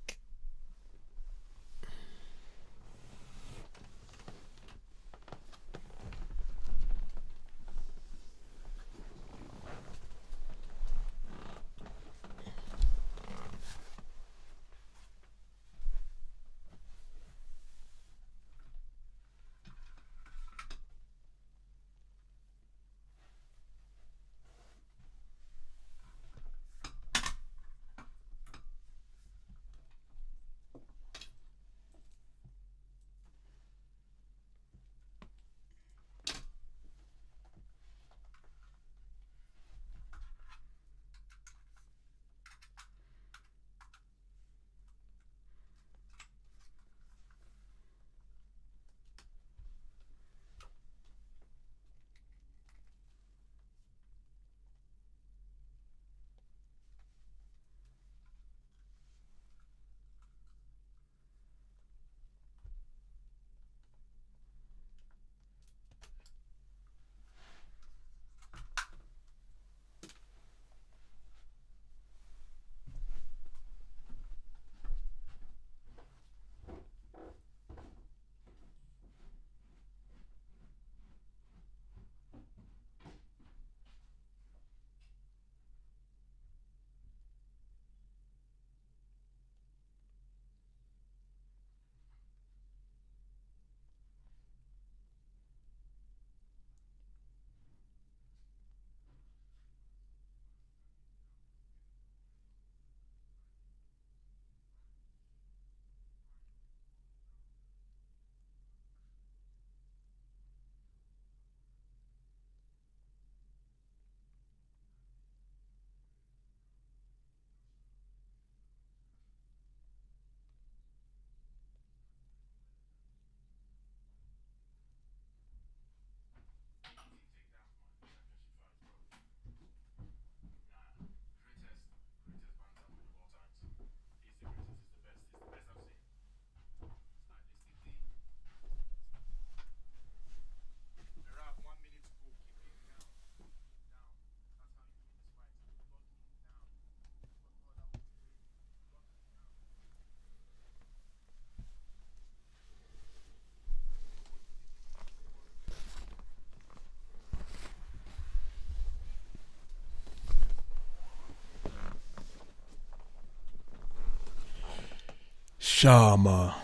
Shama.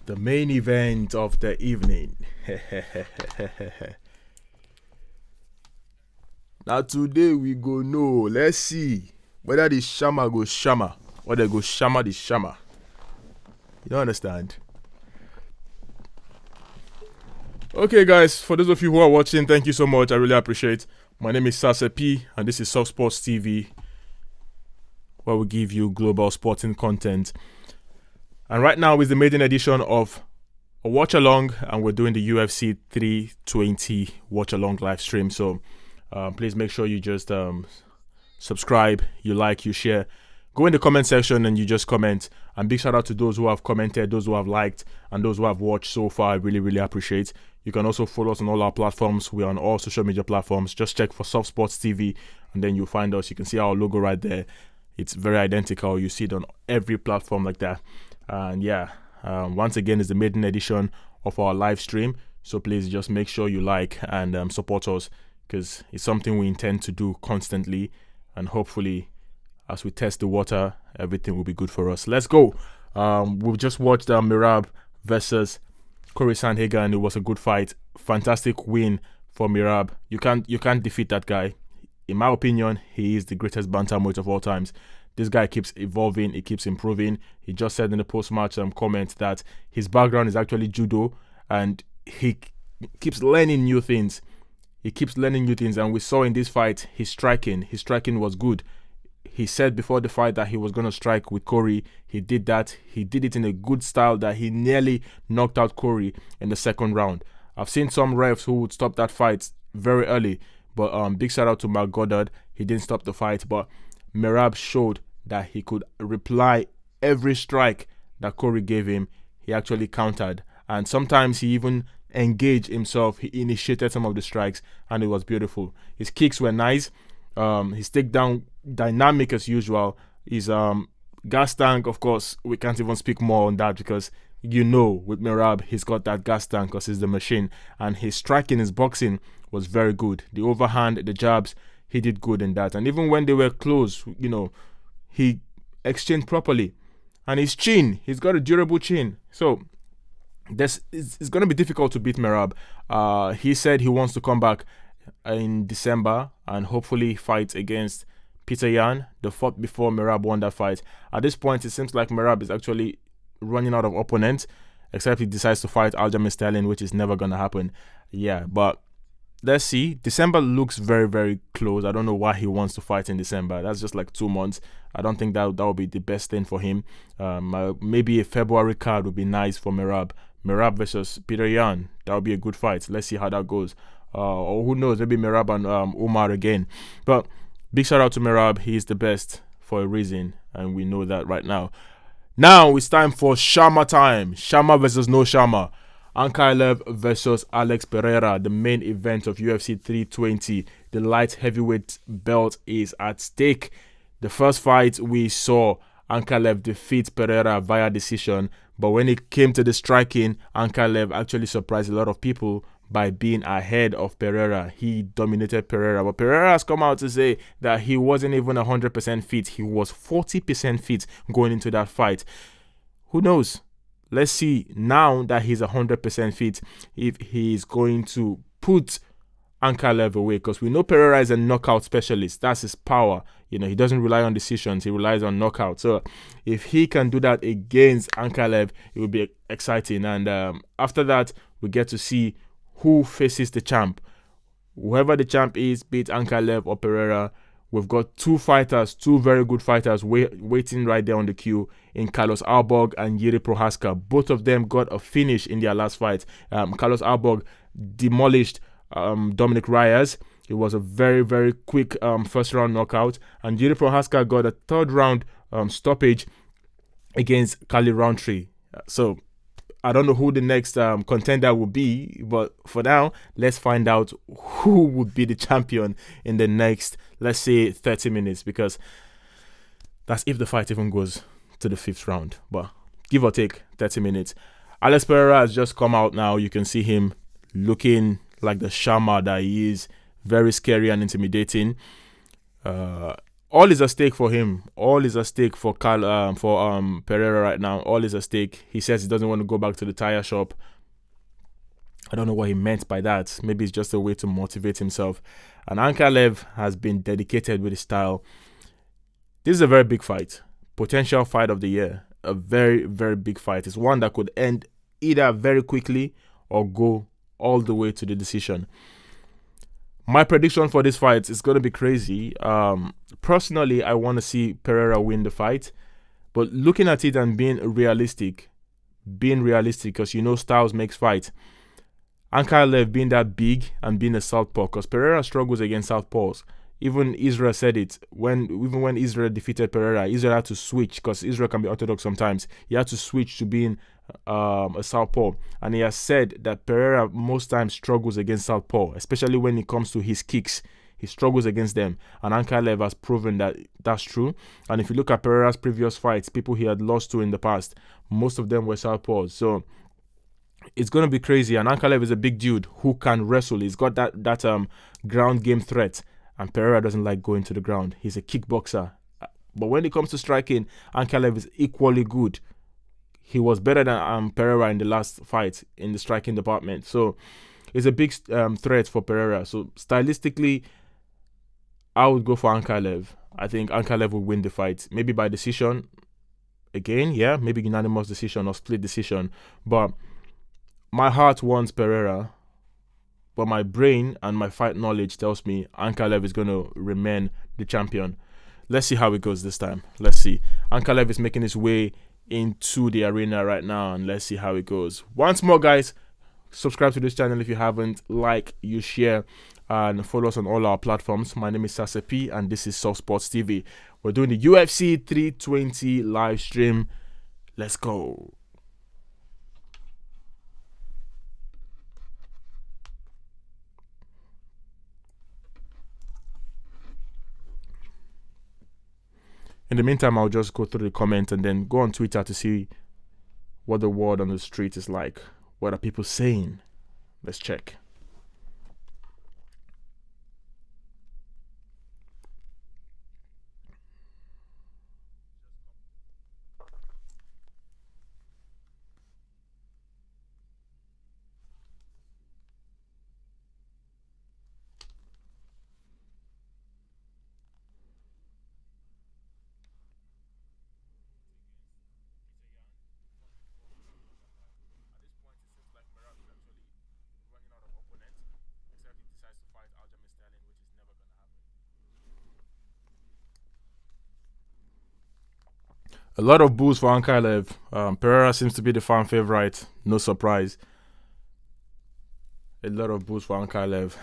The main event of the evening. Now today we go know. Let's see whether the Shama go Shama or they go Shama the Shama. You don't understand? Okay, guys, for those of you who are watching, thank you so much. I really appreciate. My name is Sasa P, and this is Soft Sports TV, where we give you global sporting content. And right now is the maiden edition of a watch along, and we're doing the UFC 320 watch along live stream. So please make sure you just subscribe, you like, you share, Go in the comment section and you just comment. And big shout out to those who have commented, those who have liked, and those who have watched so far. I really, really appreciate. You can also follow us on all our platforms. We're on all social media platforms. Just check for Soft Sports TV and then you'll find us. You can see our logo right there. It's very identical. You see it on every platform like that. And yeah, once again, it's the maiden edition of our live stream. So please just make sure you like and support us, because it's something we intend to do constantly. And hopefully, as we test the water, everything will be good for us. Let's go. We've just watched Merab versus Corey Sandhagen. It was a good fight. Fantastic win for Merab. You can't defeat that guy. In my opinion, he is the greatest bantamweight of all times. This guy keeps evolving. He keeps improving. He just said in the post-match comment that his background is actually judo, and he keeps learning new things. And we saw in this fight his striking was good. He said before the fight that he was going to strike with Corey. He did that. He did it in a good style that he nearly knocked out Corey in the second round. I've seen some refs who would stop that fight very early, but big shout out to Mark Goddard. He didn't stop the fight, but Merab showed that he could reply every strike that Corey gave him. He actually countered, and sometimes he even engaged himself. He initiated some of the strikes, and it was beautiful. His kicks were nice. His takedown dynamic as usual. His gas tank, of course, we can't even speak more on that, because with Merab, he's got that gas tank because he's the machine. And his striking, his boxing was very good. The overhand, the jabs, he did good in that. And even when they were close, he exchanged properly. And his chin, he's got a durable chin. So it's going to be difficult to beat Merab. He said he wants to come back in December and hopefully fight against Peter Yan, the fought before Merab won that fight. At this point, it seems like Merab is actually running out of opponents, except he decides to fight Aljamain Sterling, which is never going to happen. Yeah, but let's see. December looks very, very close. I don't know why he wants to fight in December. That's just like 2 months. I don't think that would be the best thing for him. Maybe a February card would be nice for Merab. Merab versus Peter Yan. That would be a good fight. Let's see how that goes. Or who knows, maybe Merab and Umar again. But big shout out to Merab. He is the best for a reason, and we know that right now. Now it's time for Shama time. Shama versus no Shama. Ankalaev versus Alex Pereira, the main event of UFC 320. The light heavyweight belt is at stake. The first fight we saw Ankalaev defeat Pereira via decision, but when it came to the striking, Ankalaev actually surprised a lot of people by being ahead of Pereira. He dominated Pereira, but Pereira has come out to say that he wasn't even 100% fit. He was 40% fit going into that fight. Who knows? Let's see now that he's 100% fit if he's going to put Ankalaev away, because we know Pereira is a knockout specialist. That's his power. He doesn't rely on decisions. He relies on knockout. So if he can do that against Ankalaev, it will be exciting. And after that, we get to see who faces the champ. Whoever the champ is, be it Ankalaev or Pereira, we've got two very good fighters waiting right there on the queue in Carlos Alborg and Jiri Prohaska. Both of them got a finish in their last fight. Carlos Alborg demolished Dominic Reyes. It was a very, very quick first round knockout. And Jiri Prohaska got a third round stoppage against Kali Roundtree. So I don't know who the next contender will be, but for now, let's find out who would be the champion in the next, let's say, 30 minutes, because that's if the fight even goes to the 5th round, but give or take 30 minutes. Alex Pereira has just come out now. You can see him looking like the Shama that he is, very scary and intimidating. All is at stake for him. All is at stake for Pereira right now. All is at stake. He says he doesn't want to go back to the tire shop. I don't know what he meant by that. Maybe it's just a way to motivate himself. And Ankalaev has been dedicated with his style. This is a very big fight. Potential fight of the year. A very, very big fight. It's one that could end either very quickly or go all the way to the decision. My prediction for this fight is going to be crazy. Personally, I want to see Pereira win the fight. But looking at it and being realistic, because styles makes fight. Ankalaev being that big and being a southpaw, because Pereira struggles against southpaws. Even Israel said it when Israel defeated Pereira. Israel had to switch because Israel can be orthodox sometimes. He had to switch to being a southpaw, and he has said that Pereira most times struggles against southpaw, especially when it comes to his kicks. He struggles against them, and Ankalaev has proven that that's true. And if you look at Pereira's previous fights, people he had lost to in the past, most of them were southpaws. So it's gonna be crazy. And Ankalaev is a big dude who can wrestle. He's got that ground game threat, and Pereira doesn't like going to the ground. He's a kickboxer, but when it comes to striking, Ankalaev is equally good. He was better than Pereira in the last fight in the striking department. So it's a big threat for Pereira. So stylistically, I would go for Ankalaev. I think Ankalaev will win the fight. Maybe by decision. Again, yeah, maybe unanimous decision or split decision. But my heart wants Pereira. But my brain and my fight knowledge tells me Ankalaev is going to remain the champion. Let's see how it goes this time. Let's see. Ankalaev is making his way into the arena right now, and let's see how it goes. Once more, guys, subscribe to this channel if you haven't. Like, you share, and follow us on all our platforms. My name is Sasa P, and this is Soft Sports TV. We're doing the UFC 320 live stream. Let's go. In the meantime, I'll just go through the comments and then go on Twitter to see what the word on the street is like. What are people saying? Let's check. A lot of boos for Ankalaev. Pereira seems to be the fan favorite. No surprise. A lot of boos for Ankalaev.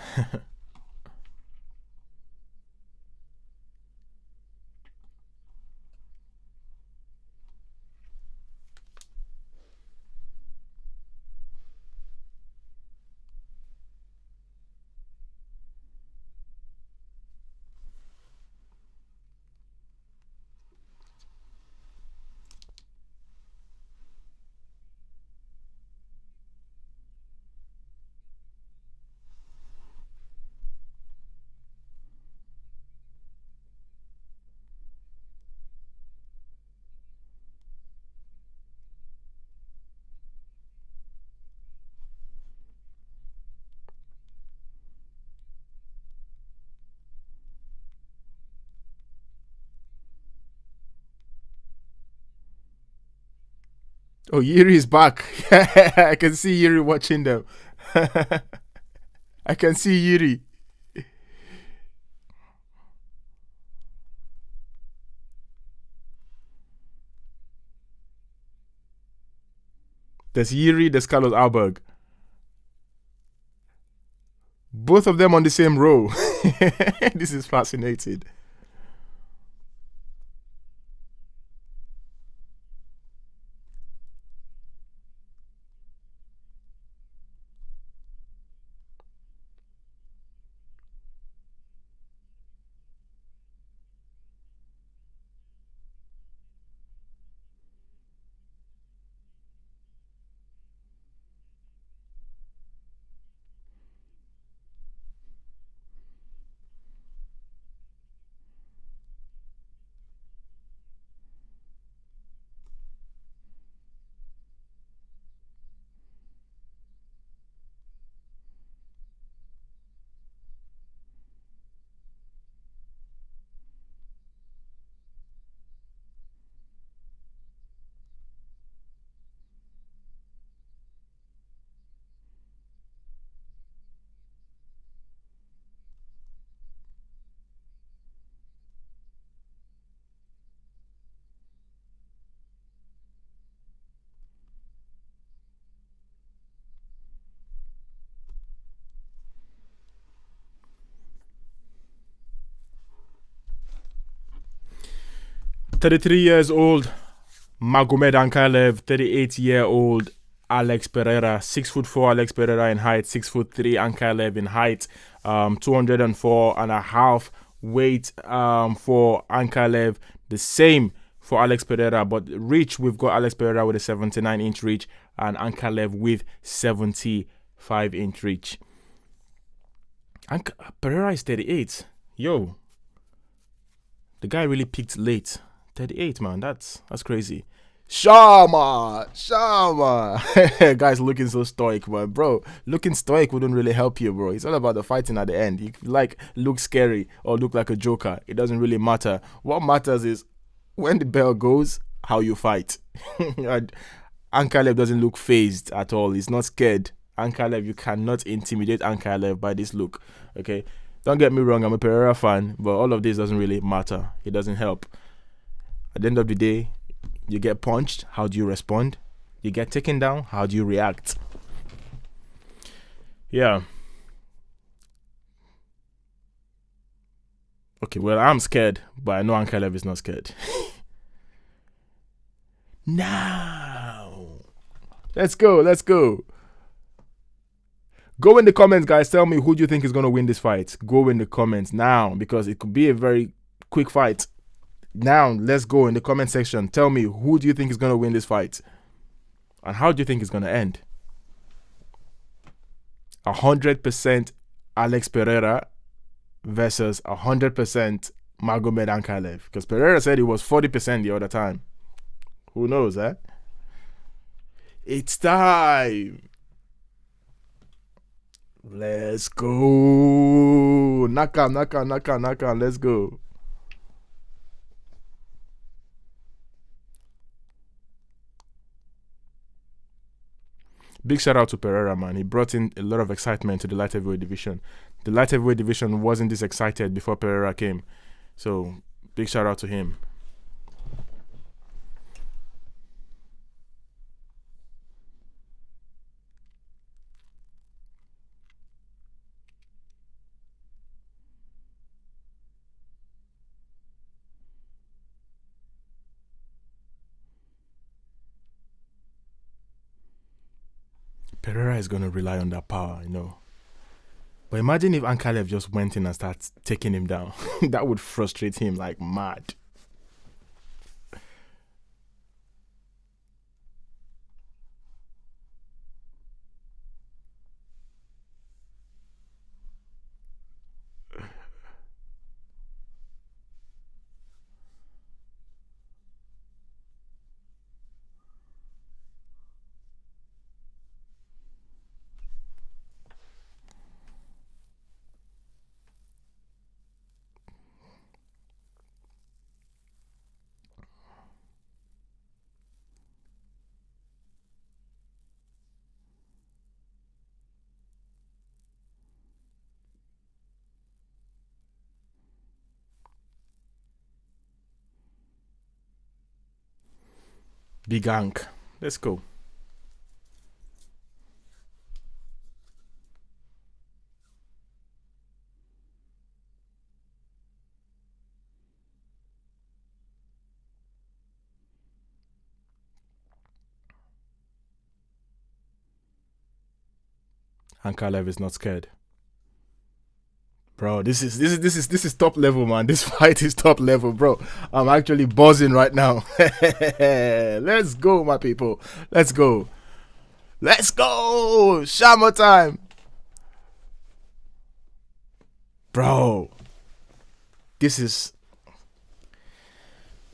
Oh, Yuri is back. I can see Yuri watching them. I can see Yuri. There's Yuri, there's Carlos Alberg. Both of them on the same row. This is fascinating. 33 years old Magomed Ankalaev, 38-year-old Alex Pereira, 6'4" Alex Pereira in height, 6'3" Ankalaev in height, 204.5 weight for Ankalaev, the same for Alex Pereira, but reach, we've got Alex Pereira with a 79-inch reach and Ankalaev with 75-inch reach. Pereira is 38. Yo, the guy really peaked late. 38, man, that's crazy. Shama. Guys looking so stoic, man. Bro, looking stoic wouldn't really help you, bro. It's all about the fighting at the end. You like look scary or look like a joker. It doesn't really matter. What matters is when the bell goes, how you fight. Ankalaev doesn't look phased at all. He's not scared. Ankalaev, you cannot intimidate Ankalaev by this look. Okay? Don't get me wrong, I'm a Pereira fan, but all of this doesn't really matter. It doesn't help. At the end of the day, you get punched, how do you respond? You get taken down, how do you react? Yeah. Okay, well, I'm scared, but I know Ankalaev is not scared. Now. Let's go. Go in the comments, guys. Tell me who do you think is going to win this fight. Go in the comments now, because it could be a very quick fight. Now, let's go in the comment section. Tell me who do you think is going to win this fight? And how do you think it's going to end? 100% Alex Pereira versus 100% Magomed Ankalaev. Because Pereira said it was 40% the other time. Who knows, eh? It's time. Let's go. Knock on. Let's go. Big shout out to Pereira, man. He brought in a lot of excitement to the light heavyweight division. The light heavyweight division wasn't this excited before Pereira came. So, big shout out to him. Pereira is going to rely on that power, you know. But imagine if Ankalaev just went in and started taking him down. That would frustrate him like mad. Big Ank. Let's go. Ankalaev is not scared. Bro, this is top level, man. This fight is top level, bro. I'm actually buzzing right now. Let's go, my people. Let's go. Shama time. Bro. This is...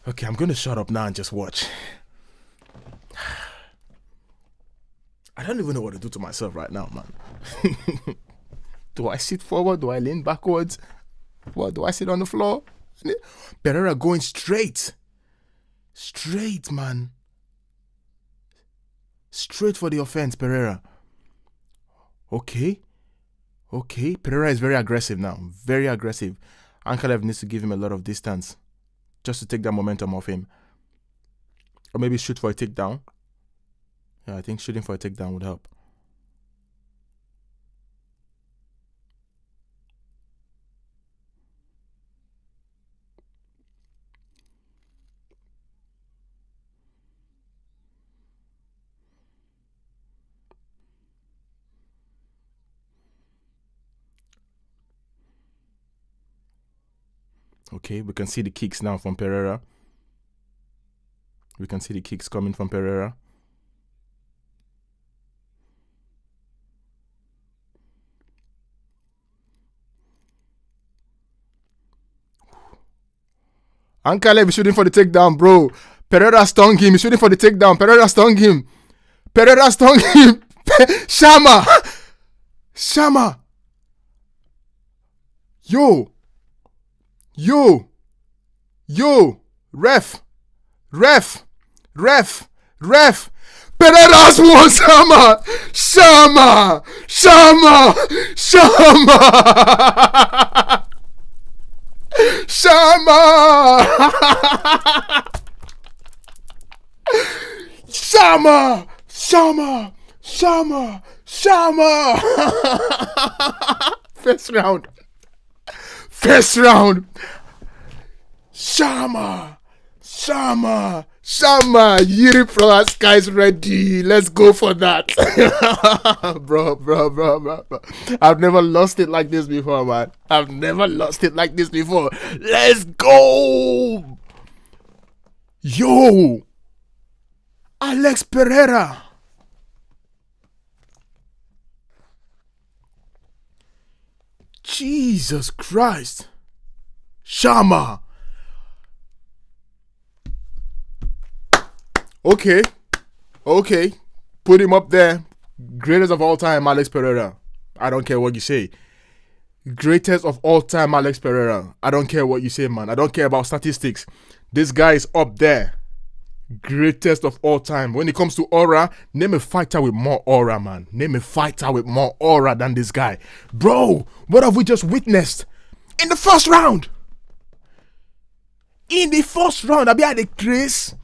Okay, I'm going to shut up now and just watch. I don't even know what to do to myself right now, man. Do I sit forward? Do I lean backwards? What, do I sit on the floor? Pereira going straight. Straight, man. Straight for the offense, Pereira. Okay. Pereira is very aggressive now. Very aggressive. Ankalaev needs to give him a lot of distance just to take that momentum off him. Or maybe shoot for a takedown. Yeah, I think shooting for a takedown would help. Okay, we can see the kicks now from Pereira. We can see the kicks coming from Pereira. Ankalev is shooting for the takedown, bro. Pereira stung him. He's shooting for the takedown. Pereira stung him. Pereira stung him. Shama. Shama. Yo. Yo. Yo. Ref. Ref. Ref. Ref. Pereira's won, Shama. Shama. Shama. Shama. Shama. Shama. Shama. Shama. Shama. First round. First round. Shama. Shama. Shama. Yuri Prohaska is ready. Let's go for that. bro. I've never lost it like this before, man. I've never lost it like this before. Let's go. Yo. Alex Pereira. Jesus Christ. Shama. Okay. Put him up there. Greatest of all time, Alex Pereira. I don't care what you say. Greatest of all time, Alex Pereira. I don't care what you say, man. I don't care about statistics. This guy is up there. Greatest of all time. When it comes to aura, name a fighter with more aura, man. Name a fighter with more aura than this guy. Bro, what have we just witnessed? In the first round. I be at the Chris.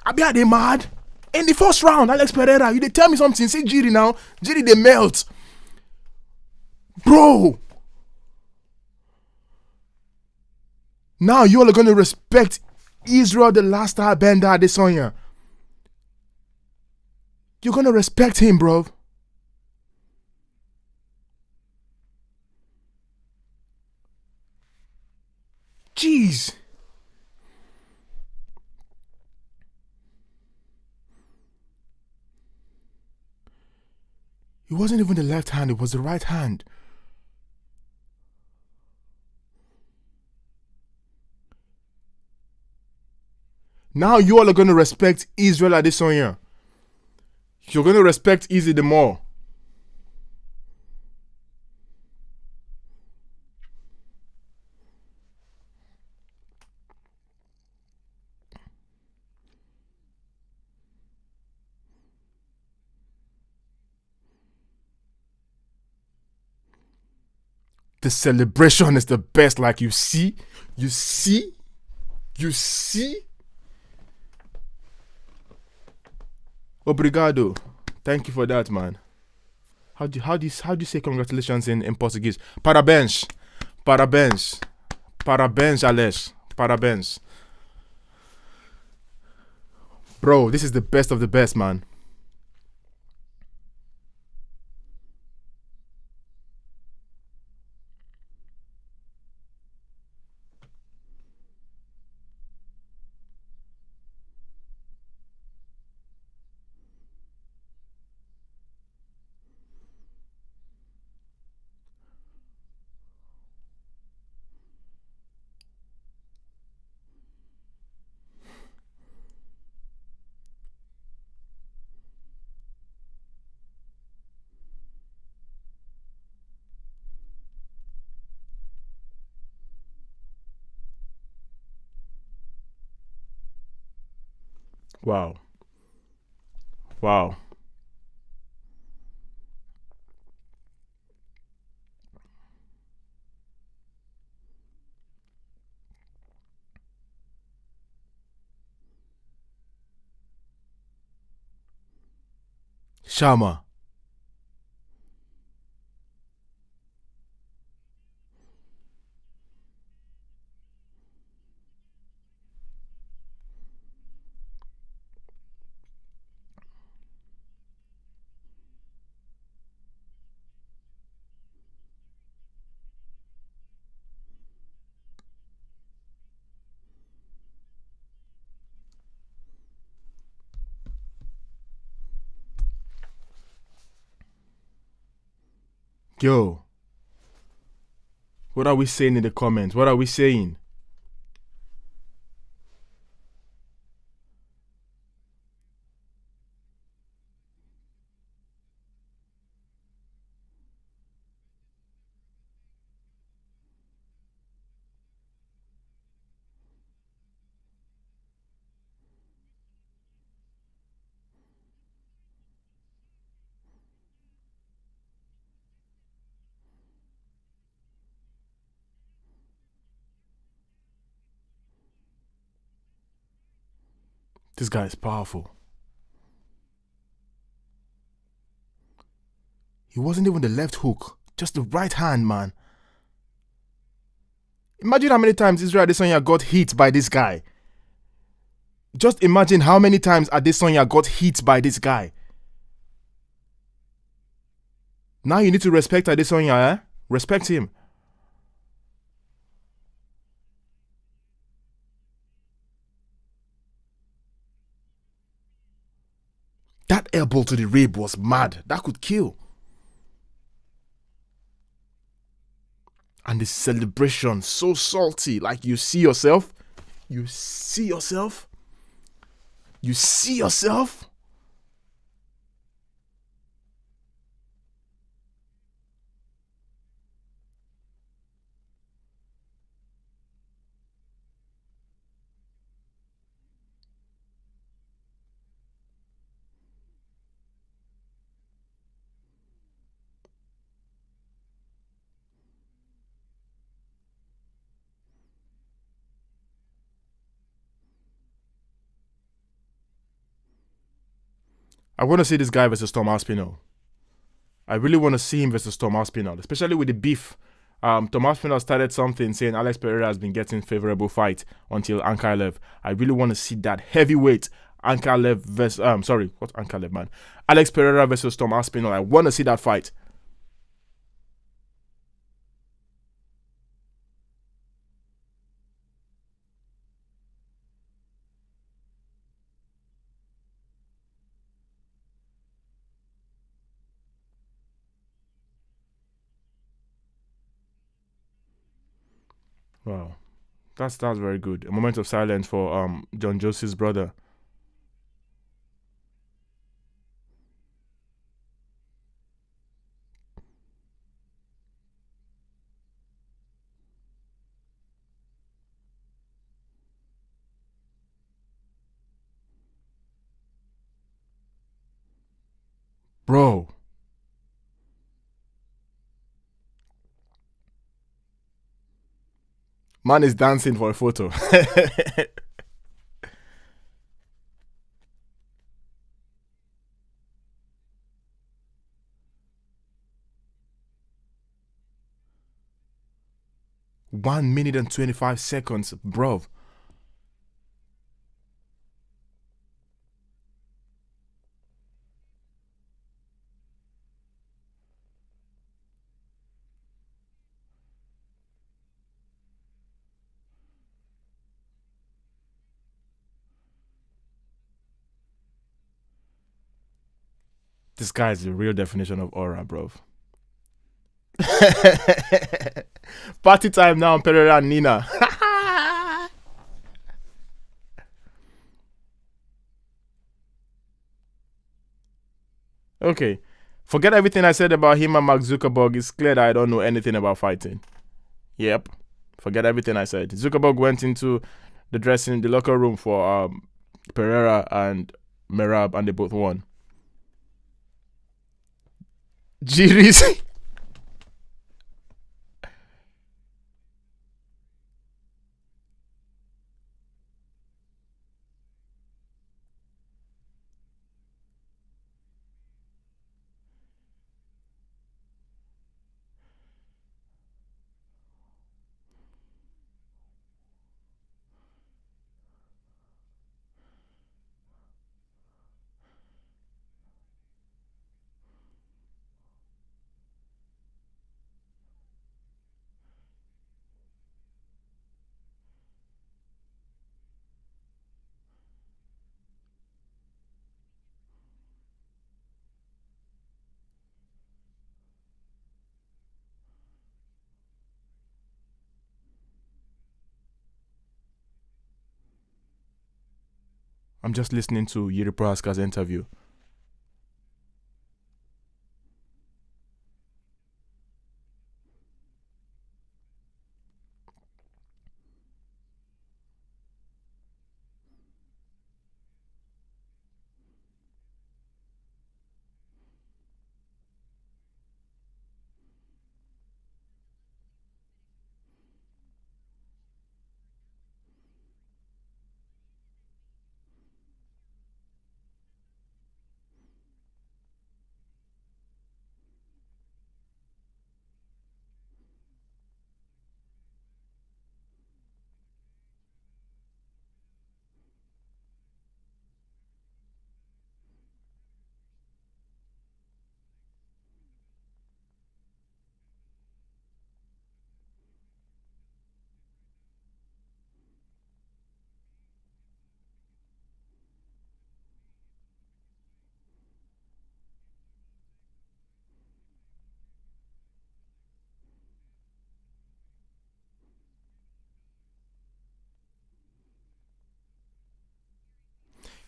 I be at the mad. In the first round, Alex Pereira, you dey tell me something. Say Jiri now. Jiri they melt. Bro. Now you all are going to respect Israel, the last bender Adesanya. You're going to respect him, bro. Jeez. It wasn't even the left hand, it was the right hand. Now you all are going to respect Israel Adesanya. You're going to respect Izzy the more. The celebration is the best. Like you see. Obrigado. Thank you for that, man. How do you say congratulations in Portuguese? Parabéns. Parabéns, Alex. Parabéns. Bro, this is the best of the best, man. Wow. Shama. Yo, what are we saying in the comments? What are we saying? This guy is powerful. He wasn't even the left hook, just the right hand, man. Imagine how many times Israel Adesanya got hit by this guy. Just imagine how many times Adesanya got hit by this guy. Now you need to respect Adesanya, eh? Respect him. That elbow to the rib was mad. That could kill. And the celebration, so salty. Like you see yourself. You see yourself. You see yourself. I want to see this guy versus Tom Aspinall. I really want to see him versus Tom Aspinall, especially with the beef. Tom Aspinall started something saying Alex Pereira has been getting favorable fight until Ankalaev. I really want to see that heavyweight Ankalaev versus what Ankalaev, man? Alex Pereira versus Tom Aspinall. I want to see that fight. Wow. That's very good. A moment of silence for John Josie's brother. Bro. Man is dancing for a photo. 1 minute and 25 seconds, bro. This guy is the real definition of aura, bro. Party time now, Pereira and Nina. Okay. Forget everything I said about him and Mark Zuckerberg. It's clear that I don't know anything about fighting. Yep. Forget everything I said. Zuckerberg went into the locker room for Pereira and Merab, and they both won. Jiris. I'm just listening to Yuri Prohaska's interview.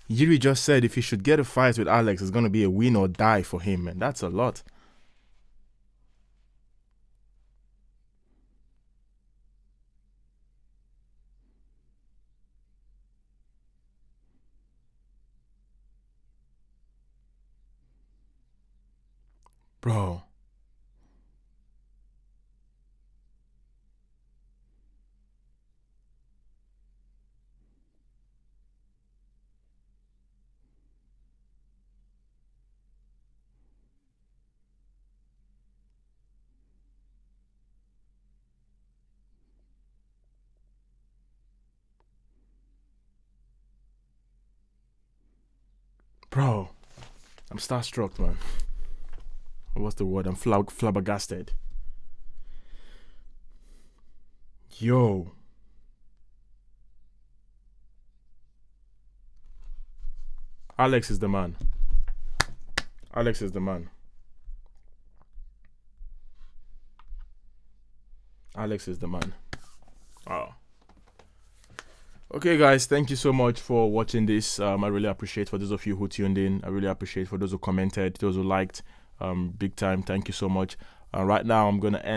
Yuri just said if he should get a fight with Alex, it's going to be a win or die for him, and that's a lot. Bro. Bro. I'm starstruck, man. What's the word? I'm flabbergasted. Yo. Alex is the man. Alex is the man. Alex is the man. Oh. Okay, guys, thank you so much for watching this. I really appreciate for those of you who tuned in. I really appreciate for those who commented, those who liked. Big time. Thank you so much. Right now, I'm going to end.